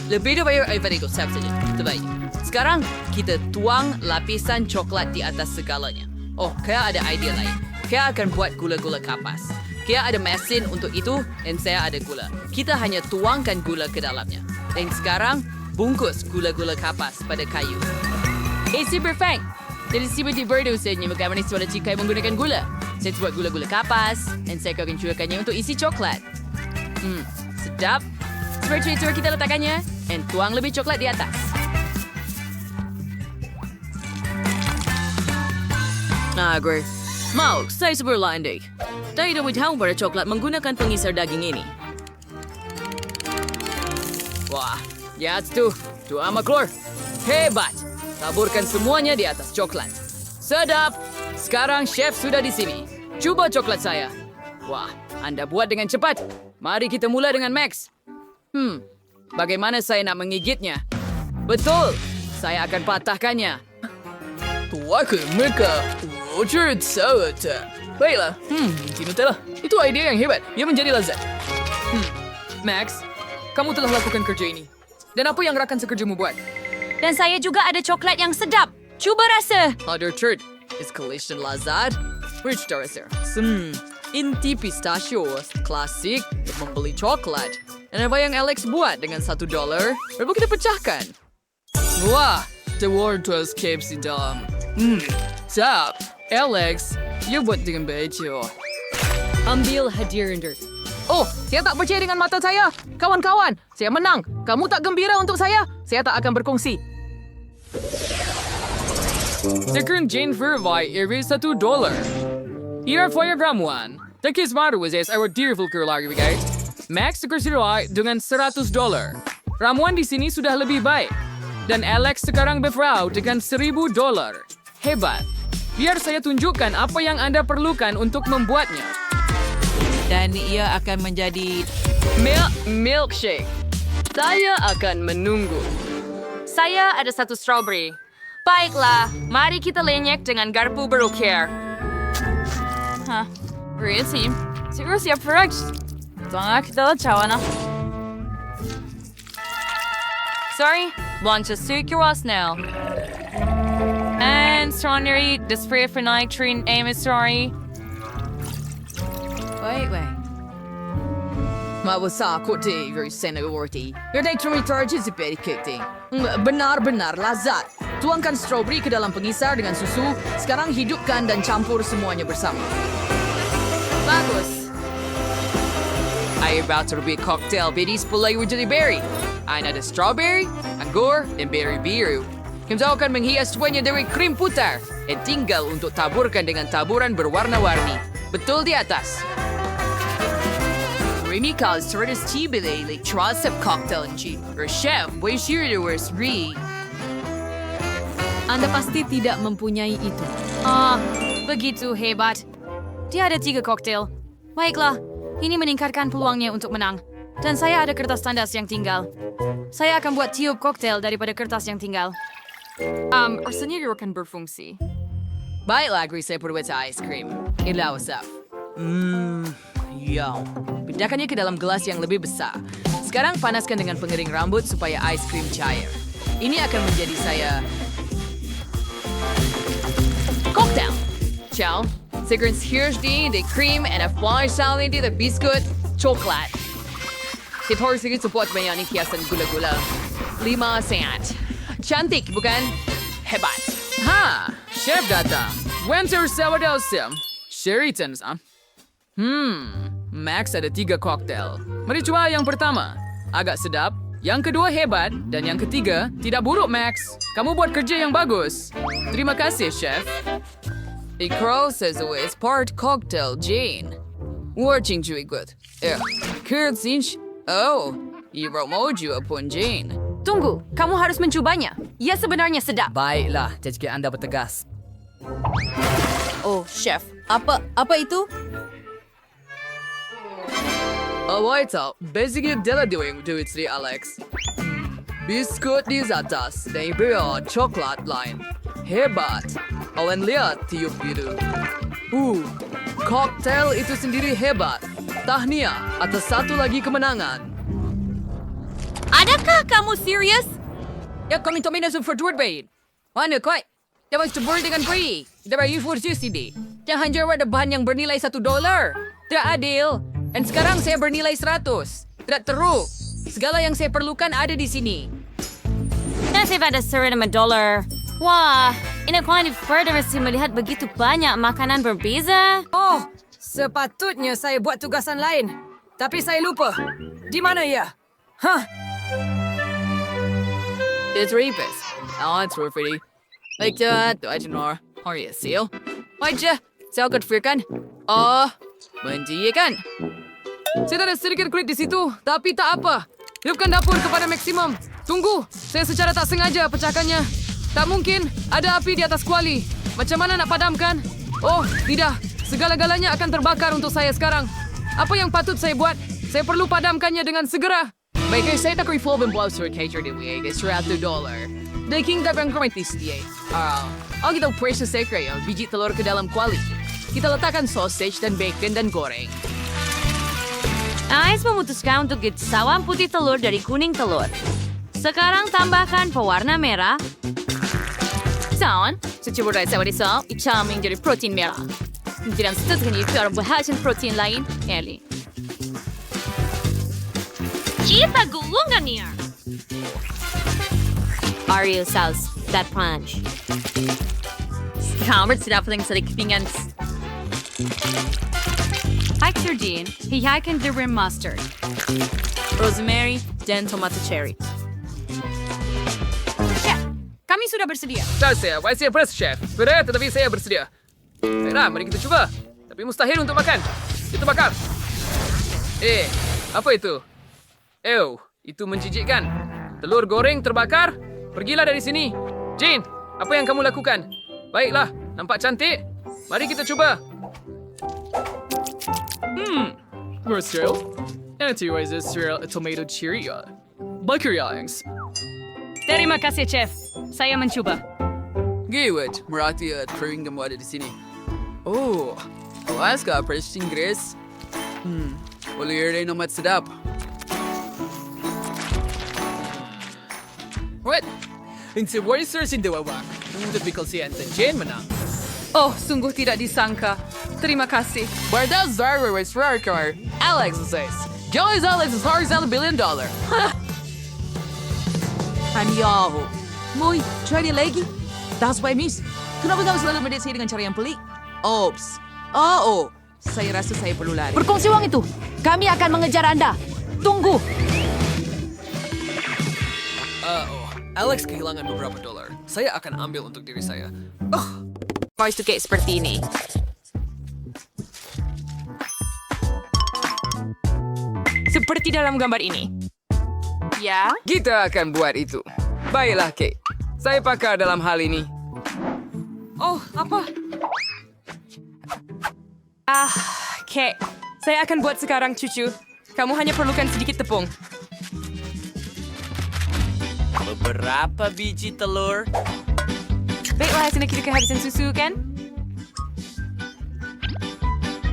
Lebih daripada itu siap saja. Terbaik. Sekarang kita tuang lapisan coklat di atas segalanya. Oh, Kaya ada idea lain. Kaya akan buat gula-gula kapas. Kaya ada mesin untuk itu dan saya ada gula. Kita hanya tuangkan gula ke dalamnya. Dan sekarang bungkus gula-gula kapas pada kayu. Si perfect. Jadi si tiba-tiba saya bagaimana suara jika menggunakan gula. Saya buat gula-gula kapas dan saya akan cuakannya untuk isi coklat. Sedap. Seperti itu kita letakkannya dan tuang lebih coklat di atas. Agree. Mau, saya berlandai. Tidak tahu pada coklat menggunakan pengisar daging ini. Wah, lihat tuh. Tuh amat keluar. Hebat. Taburkan semuanya di atas coklat. Sedap. Sekarang chef sudah di sini. Coba coklat saya. Wah, Anda buat dengan cepat. Mari kita mulai dengan Max. Bagaimana saya nak menggigitnya? Betul. Saya akan patahkannya. Tua ke mereka. Baiklah. Nutella. Itu ide yang hebat. Ia menjadi lezat. Max, kamu telah lakukan kerja ini. Dan apa yang rakan sekerjamu buat? Dan saya juga ada coklat yang sedap. Cuba rasa. Other third is collision lazad. Rich Darcer. Inti pistachio klasik membeli coklat. Dan apa yang Alex buat dengan $1? Baru kita pecahkan. Wah, the world to escape di dalam. Siap. Alex, you buat dengan baju. Ambil hadiah anda. Oh, saya tak percaya dengan mata saya. Kawan-kawan, saya menang. Kamu tak gembira untuk saya? Saya tak akan berkongsi. Sekarang Jane Vervai iri $1. Ia foya ramuan. Takis baru wazes awak dirful lagi guys. Max sekarang dengan $100. Ramuan di sini sudah lebih baik. Dan Alex sekarang befrau dengan $1,000. Hebat. Biar saya tunjukkan apa yang Anda perlukan untuk membuatnya. Dan ia akan menjadi Milkshake. Saya akan menunggu. Saya ada 1 strawberry. Baiklah, mari kita lenyek dengan garpu berukir. Berisi. Siguro siap frag. Tengah kita cawan. Sorry, want to suit your us now. And strawberry, the spray for nitrine, aim is sorry. Wait. Mabasa ko di very seniority. Your nitrogen charge is very kicking. Benar-benar lazat. Tuangkan strawberry ke dalam pengisar dengan susu. Sekarang hidupkan dan campur semuanya bersama. Bagus. I about to be a cocktail bidis pulai jadi berry. Ada strawberry, anggur, dan berry biru. Kita akan menghias semuanya dari krim putar. Dan tinggal untuk taburkan dengan taburan berwarna-warni. Betul di atas. Remy calls Torres Tibile like Trosep cocktail and G. Or chef, way sure to worst re. Anda pasti tidak mempunyai itu. Begitu hebat. Dia ada 3 koktail. Baiklah, ini meningkatkan peluangnya untuk menang. Dan saya ada kertas tandas yang tinggal. Saya akan buat tiup koktail daripada kertas yang tinggal. Rasanya dia akan berfungsi. Baiklah, agree saya perbuat ice cream. Inilah wasap. Yum. Pindahkannya ke dalam gelas yang lebih besar. Sekarang panaskan dengan pengering rambut supaya ice cream cair. Ini akan menjadi saya... Cocktail. Ciao. Secrets Hirschdi, the cream, and a flash salad the biscuit, coklat. Ito sige support mo yan hiasan gula-gula. 5 cent. Cantik, bukan? Hebat. Ha! Chef datang. Winter sourdough sim. Sheraton's, Max ada 3 koktel. Mari coba yang pertama. Agak sedap. Yang kedua hebat. Dan yang ketiga, tidak buruk, Max. Kamu buat kerja yang bagus. Terima kasih, Chef. Ikral says always part cocktail, Jane. Watching juga good. Kurzinch. Oh, Iro mau juga pun, Jane. Tunggu, kamu harus mencobanya. Ia sebenarnya sedap. Baiklah, jika anda bertegas. Oh, chef. Apa itu? Alright, basically dia doing do it sendiri, Alex. Biskut di atas dan bawah coklat lain. Hebat. Awan lihat tiup itu. Cocktail itu sendiri hebat. Tahniah atas satu lagi kemenangan. Adakah kamu serius? Ya, kami minta untuk bait. Mana kau? Dapat sebur dengan free. Dapat you sini. Jangan jual ada bahan yang bernilai $1. Tidak adil. Dan sekarang saya bernilai 100. Tidak teruk. Segala yang saya perlukan ada di sini. Nasi pada $1. Wah, ini quite further mesti melihat begitu banyak makanan berbeza. Oh, sepatutnya saya buat tugasan lain. Tapi saya lupa. Di mana ia? It's rapist. Oh, it's pretty. Like that, I don't know. Are you seal? Wajah, saya akan firkan. Menjikan. Saya ada sedikit kulit di situ, tapi tak apa. Hidupkan dapur kepada maksimum. Tunggu, saya secara tak sengaja pecahkannya. Tak mungkin, ada api di atas kuali. Macam mana nak padamkan? Oh, tidak. Segala-galanya akan terbakar untuk saya sekarang. Apa yang patut saya buat? Saya perlu padamkannya dengan segera. Baiklah, saya tak revolve and blow sur cager di way. It's $100. Daging dapat kromatis dia. Kita precious secret ya, biji telur ke dalam kuali. Kita letakkan sausage dan bacon dan goreng. Ais memutuskan untuk sawan putih telur dari kuning telur. Sekarang tambahkan pewarna merah. Sawan, secoba saya risau, icaming dari protein merah. Tidak setelah itu ada bahasan protein lain, Ellie. Kita gulungannya. Ariel sauce, that punch. Kamu sudah paling sedikit pinggan. Hydrogen, hihakan durian mustard. Rosemary dan tomato cherry. Chef, kami sudah bersedia. Saya press chef. Berat, tetapi saya bersedia. Baiklah, mari kita coba. Tapi mustahil untuk makan. Kita bakar. Apa itu? Itu menjijikkan. Telur goreng terbakar. Pergilah dari sini. Jane, apa yang kamu lakukan? Baiklah, nampak cantik. Mari kita coba. Cereal? Itu is cereal tomato cherry. Bakeryangs. Terima kasih, Chef. Saya mencoba. Gawat, merati at kering kamu ada di sini. Awas ka, fresh Inggris. Boleh rin amat sedap. What? Insi Warriors in Dewawak. Untuk bikalsian dan Jane menang. Oh, sungguh tidak disangka. Terima kasih. Barda Zara was rare car. Alex says. Joy's Alex is $100 billion. Anyaho. Moy, try dia lagi. Das by miss. Kenapa kamu selalu mendesak dengan cara yang pelik? Oops. Saya rasa saya perlu lari. Berkongsi uang itu. Kami akan mengejar Anda. Tunggu. Alex kehilangan beberapa dolar. Saya akan ambil untuk diri saya. Harus kayak seperti ini. Seperti dalam gambar ini. Ya? Kita akan buat itu. Baiklah, Kate. Saya pakar dalam hal ini. Apa? Kate. Saya akan buat sekarang, cucu. Kamu hanya perlukan sedikit tepung. Beberapa biji telur. Baiklah, hasilnya kita kehabisan susu, kan?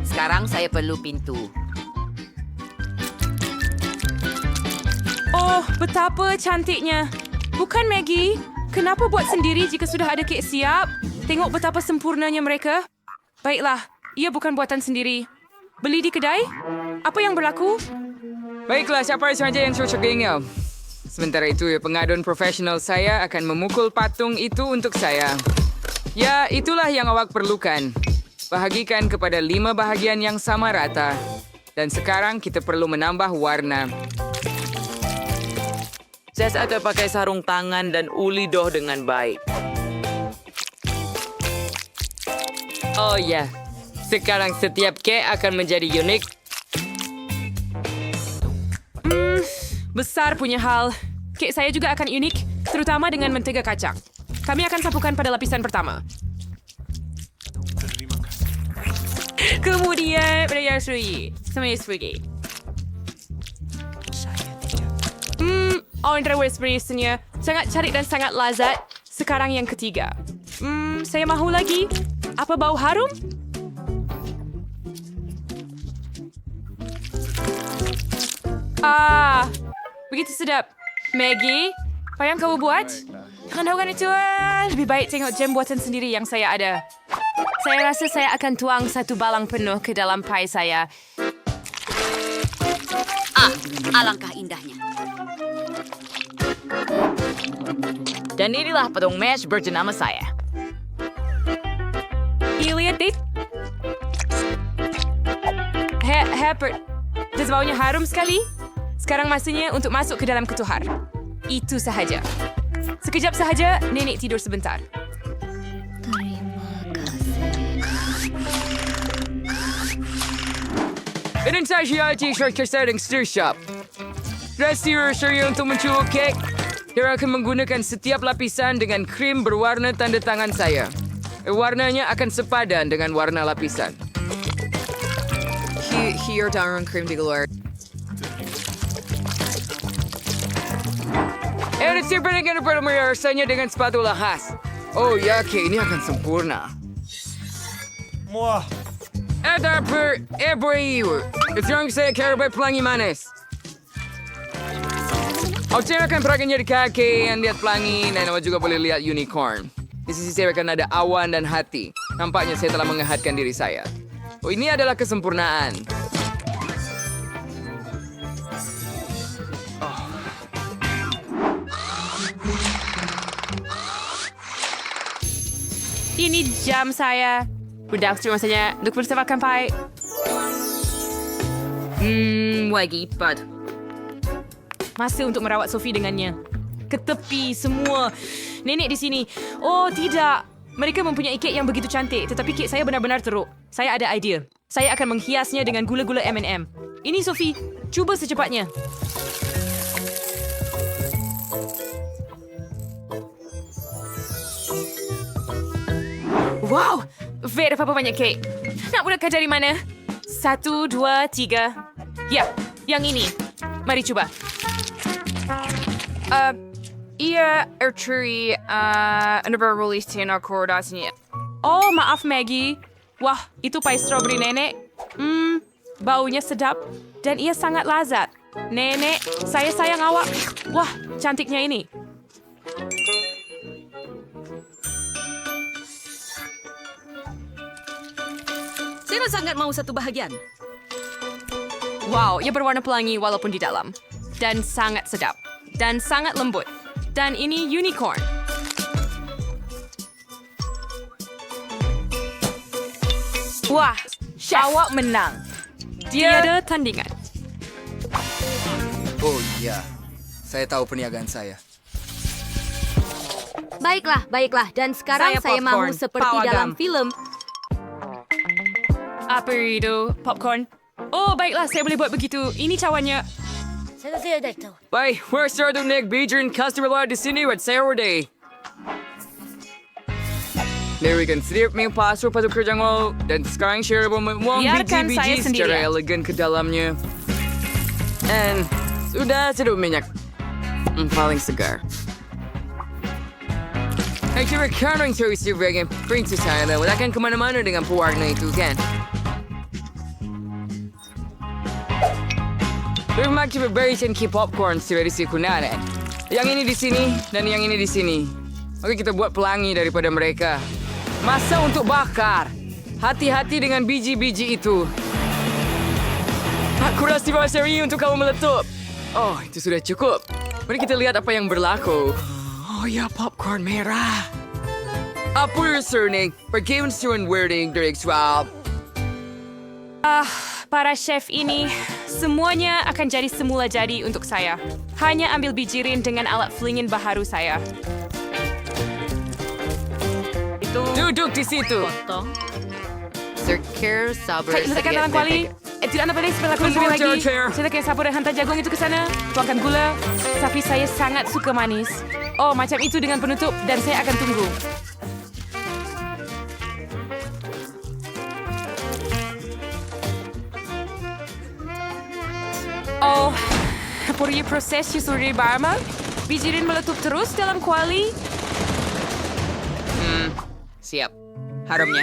Sekarang saya perlu pintu. Oh, betapa cantiknya. Bukan, Maggie? Kenapa buat sendiri jika sudah ada kek siap? Tengok betapa sempurnanya mereka. Baiklah, Ia bukan buatan sendiri. Beli di kedai? Apa yang berlaku? Baiklah, siapa saja yang cocok dengannya? Sementara itu, pengaduan profesional saya akan memukul patung itu untuk saya. Ya, itulah yang awak perlukan. Bahagikan kepada 5 bahagian yang sama rata. Dan sekarang kita perlu menambah warna. Saya akan pakai sarung tangan dan uli doh dengan baik. Oh ya, sekarang setiap kek akan menjadi unik. Besar punya hal. Kek saya juga akan unik, terutama dengan mentega kacang. Kami akan sapukan pada lapisan pertama. Kemudian pada yang semuanya seperti. Ondra Westbury-nya sangat cantik dan sangat lazat. Sekarang yang ketiga. Saya mahu lagi. Apa bau harum? Begitu sedap. Maggie, apa yang kamu buat? Jangan lakukan itu. Lebih baik tengok jam buatan sendiri yang saya ada. Saya rasa saya akan tuang 1 balang penuh ke dalam pie saya. Alangkah indahnya. Dan inilah patung mesh berjenama saya. Lihat, Dave. Herbert, das baunya harum sekali. Sekarang masanya untuk masuk ke dalam ketuhar. Itu sahaja. Sekejap sahaja, nenek tidur sebentar. Dan saya t-shirt kesadang stir shop. Rasio saya untuk mencuba kek. Saya akan menggunakan setiap lapisan dengan krim berwarna tanda tangan saya. Warnanya akan sepadan dengan warna lapisan. Here darang krim di luar. Resep dengan rasanya dengan spatula khas. Oh ya, kek ini akan sempurna. Ada sekarang saya kira pelangi manis. Saya akan perakannya di kaki yang lihat pelangi dan awak juga boleh lihat unicorn. Di sisi saya akan ada awan dan hati. Nampaknya saya telah mengehatkan diri saya. Oh, ini adalah kesempurnaan. Ini jam saya. Sudah masanya untuk bersamakan pie. Lagi pad. Masa untuk merawat Sophie dengannya. Ke tepi semua. Nenek di sini. Oh, tidak. Mereka mempunyai kek yang begitu cantik, tetapi kek saya benar-benar teruk. Saya ada idea. Saya akan menghiasnya dengan gula-gula M&M. Ini Sophie, cuba secepatnya. Wow, Ver, apa banyak kek. Nak mulakan dari mana? 1, 2, 3. Ya, yang ini. Mari cuba. Ia archery release tina koordinasinya. Oh, maaf Maggie. Wah, itu pie strawberry nenek. Baunya sedap dan ia sangat lazat. Nenek, saya sayang awak. Wah, cantiknya ini. Saya sangat mau 1 bahagian. Wow, ia berwarna pelangi walaupun di dalam. Dan sangat sedap. Dan sangat lembut. Dan ini unicorn. Wah, awak menang. Tiada tandingan. Oh ya, saya tahu perniagaan saya. Baiklah. Dan sekarang saya mahu seperti dalam filem. Apa itu? Popcorn? Oh, baiklah. Saya boleh buat begitu. Ini cawannya. Saya tidak tahu. Baik, we're to Nick Beeger and customer lot di sini buat Saturday. Lirikan sedikit pasur pada kerja ngol dan sekarang share membuang biji-biji secara elegan ke dalamnya. And sudah sedap minyak. Paling segar. Saya kira terus sebagai princess saya lewat akan kemana-mana dengan pewarna itu kan. Bermakna berberikan key popcorn dari si kunaran. Yang ini di sini dan yang ini di sini. Oke, kita buat pelangi daripada mereka. Masa untuk bakar. Hati-hati dengan biji-biji itu. Aku rasa bawa seri untuk kamu meletup. Oh, itu sudah cukup. Mari kita lihat apa yang berlaku. Oh ya, popcorn merah. Apa yang sering? Perkembangan wording dari swab. Para chef ini, semuanya akan jadi semula jadi untuk saya. Hanya ambil bijirin dengan alat flingin baharu saya. Duduk di situ. Serkir sabar Letakkan dalam kuali. Tidak ada balik berlaku lebih lagi. Saya akan sapu dan hantar jagung itu ke sana. Tuangkan gula. Sapi saya sangat suka manis. Oh, macam itu dengan penutup dan saya akan tunggu. Oh, Puri proses sudah barma. Bijirin meletup terus dalam kuali. Siap. Harumnya.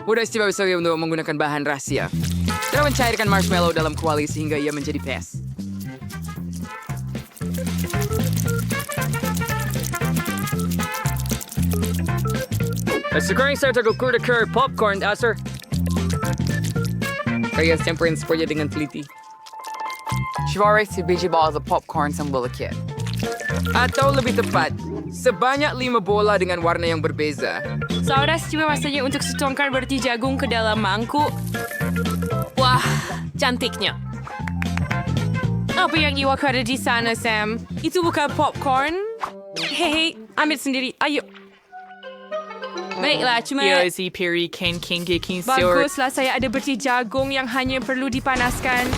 Mudah istimewa sekali untuk menggunakan bahan rahasia. Dan mencairkan marshmallow dalam kuali sehingga ia menjadi pes. Sekarang saya tergugur ke popcorn, Asher. Kaya semperin semuanya dengan teliti. Suara si biji bola popcorn sambil lekit. Atau lebih tepat, sebanyak 5 bola dengan warna yang berbeza. Sudah cuma masanya untuk setuangkan berti jagung ke dalam mangkuk. Wah, cantiknya. Apa yang iwak ada di sana, Sam? Itu bukan popcorn? Hei, ambil sendiri. Ayo. Baiklah, cuma... si Perry King King Baguslah saya ada berti jagung yang hanya perlu dipanaskan.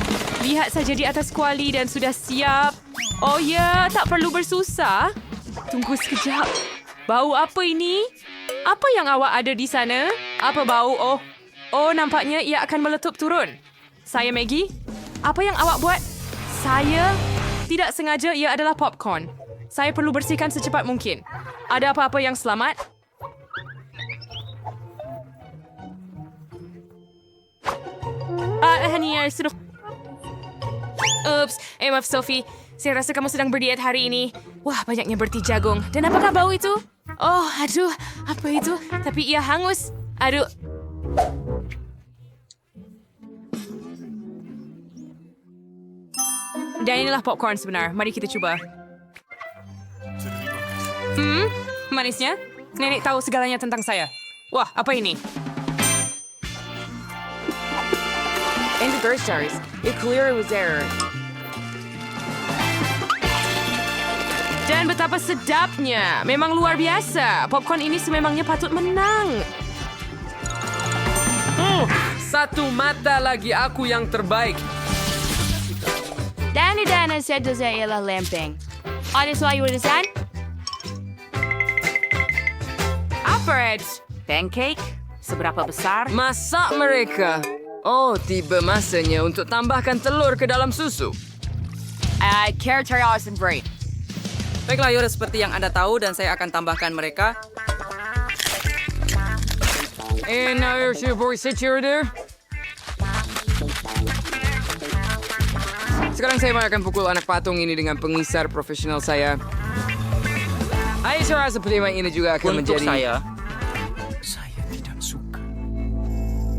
Lihat saja di atas kuali dan sudah siap. Oh ya, tak perlu bersusah. Tunggu sekejap. Bau apa ini? Apa yang awak ada di sana? Apa bau? Oh, nampaknya ia akan meletup turun. Saya Maggie. Apa yang awak buat? Saya tidak sengaja ia adalah popcorn. Saya perlu bersihkan secepat mungkin. Ada apa-apa yang selamat? Hania, sudah... Oops, maaf Sophie. Saya rasa kamu sedang berdiet hari ini. Wah, banyaknya berti jagung. Dan apakah bau itu? Oh, aduh, apa itu? Tapi ia hangus. Aduh. Dan inilah popcorn sebenar. Mari kita coba. Manisnya? Nenek tahu segalanya tentang saya. Wah, apa ini? In the first stars, it clearly was error. Dan betapa sedapnya. Memang luar biasa. Popcorn ini sememangnya patut menang. Satu mata lagi aku yang terbaik. Dana said saya ialah lempeng. Ada sayuran? Apa, Ed? Pancake? Seberapa besar? Masak mereka. Oh, tiba masanya untuk tambahkan telur ke dalam susu. Carrot and bread. Baiklah, Yura, seperti yang Anda tahu dan saya akan tambahkan mereka. And now here's your boy sit there. Sekarang saya akan pukul anak patung ini dengan pengisar profesional saya. Saya rasa pelima ini juga akan Untuk menjadi... saya.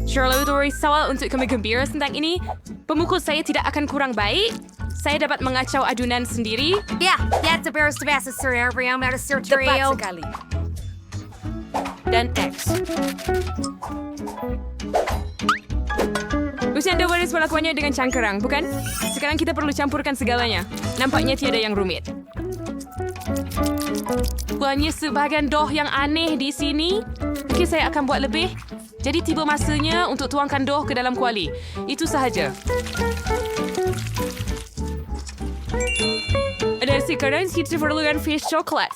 Charlotte risau untuk kami gembira tentang ini. Pemukul saya tidak akan kurang baik. Saya dapat mengacau adunan sendiri. Ya, that's the best cereal. I'm out of Tepat cereal. sekali. Dan X. Usia Anda waris melakukannya dengan cangkerang, bukan? Sekarang kita perlu campurkan segalanya. Nampaknya tiada yang rumit. Banyak sebagian doh yang aneh di sini. Mungkin saya akan buat lebih. Jadi tiba masanya untuk tuangkan doh ke dalam kuali. Itu sahaja. Dan sekarang kita perlukan fish coklat.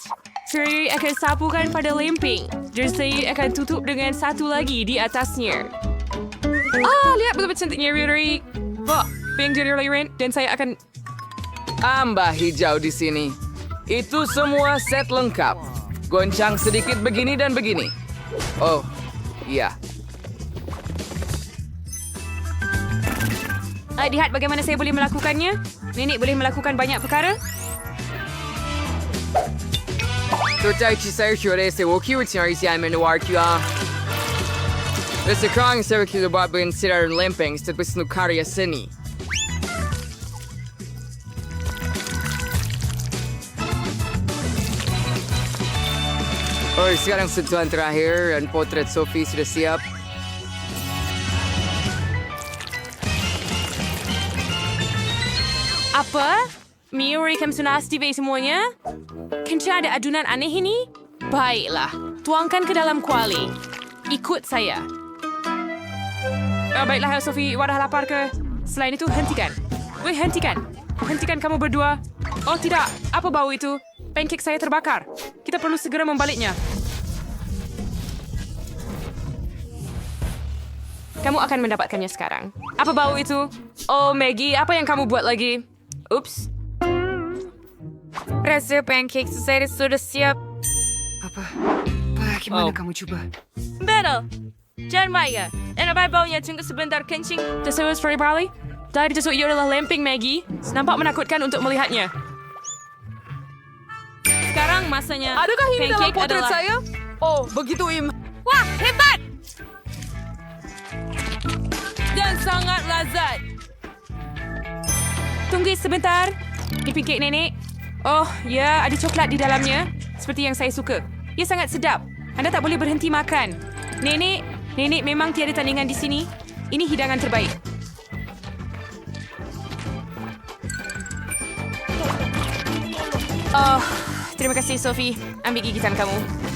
Saya akan sapukan pada lempeng. Dan saya akan tutup dengan satu lagi di atasnya. Lihat betapa cantiknya Riri. Wah, pink jadi lain. Dan saya akan... Ambah hijau di sini. Itu semua set lengkap. Goncang sedikit begini dan begini. Oh, iya. Lihat bagaimana saya boleh melakukannya. Nenek boleh melakukan banyak perkara. 在一起saya syurga saya wakil cari siapa menawar kia. Sekarang saya kira buat pensiaran lempeng setelah penuh karya seni. Oh, sekarang sentuhan terakhir dan potret Sophie sudah siap. Apa? Miuri kamu sudah aktifkan semuanya? Kenapa ada adunan aneh ini? Baiklah, tuangkan ke dalam kuali. Ikut saya. Baiklah, Sophie, awak dah lapar ke? Selain itu, hentikan. Weh, hentikan. Hentikan kamu berdua. Oh tidak, apa bau itu? Pancake saya terbakar. Kita perlu segera membaliknya. Kamu akan mendapatkannya sekarang. Apa bau itu? Oh, Maggie, apa yang kamu buat lagi? Ups. Rasa pancake saya sudah siap. Gimana kamu coba? Betul. Jangan marah. Dan apa baunya? Tunggu sebentar, kencing. Tersebut strawberry barley? Dari tusuk ia adalah lempeng, Maggie. Nampak menakutkan untuk melihatnya. Sekarang masanya. Adakah ini dalam pancake potret adalah... saya? Oh, begitu Wah, hebat! Dan sangat lazat. Tunggu sebentar. Ini pancake nenek. Oh, ya, ada coklat di dalamnya. Seperti yang saya suka. Ia sangat sedap. Anda tak boleh berhenti makan. Nenek memang tiada tandingan di sini. Ini hidangan terbaik. Oh, terima kasih, Sophie. Ambil gigitan kamu.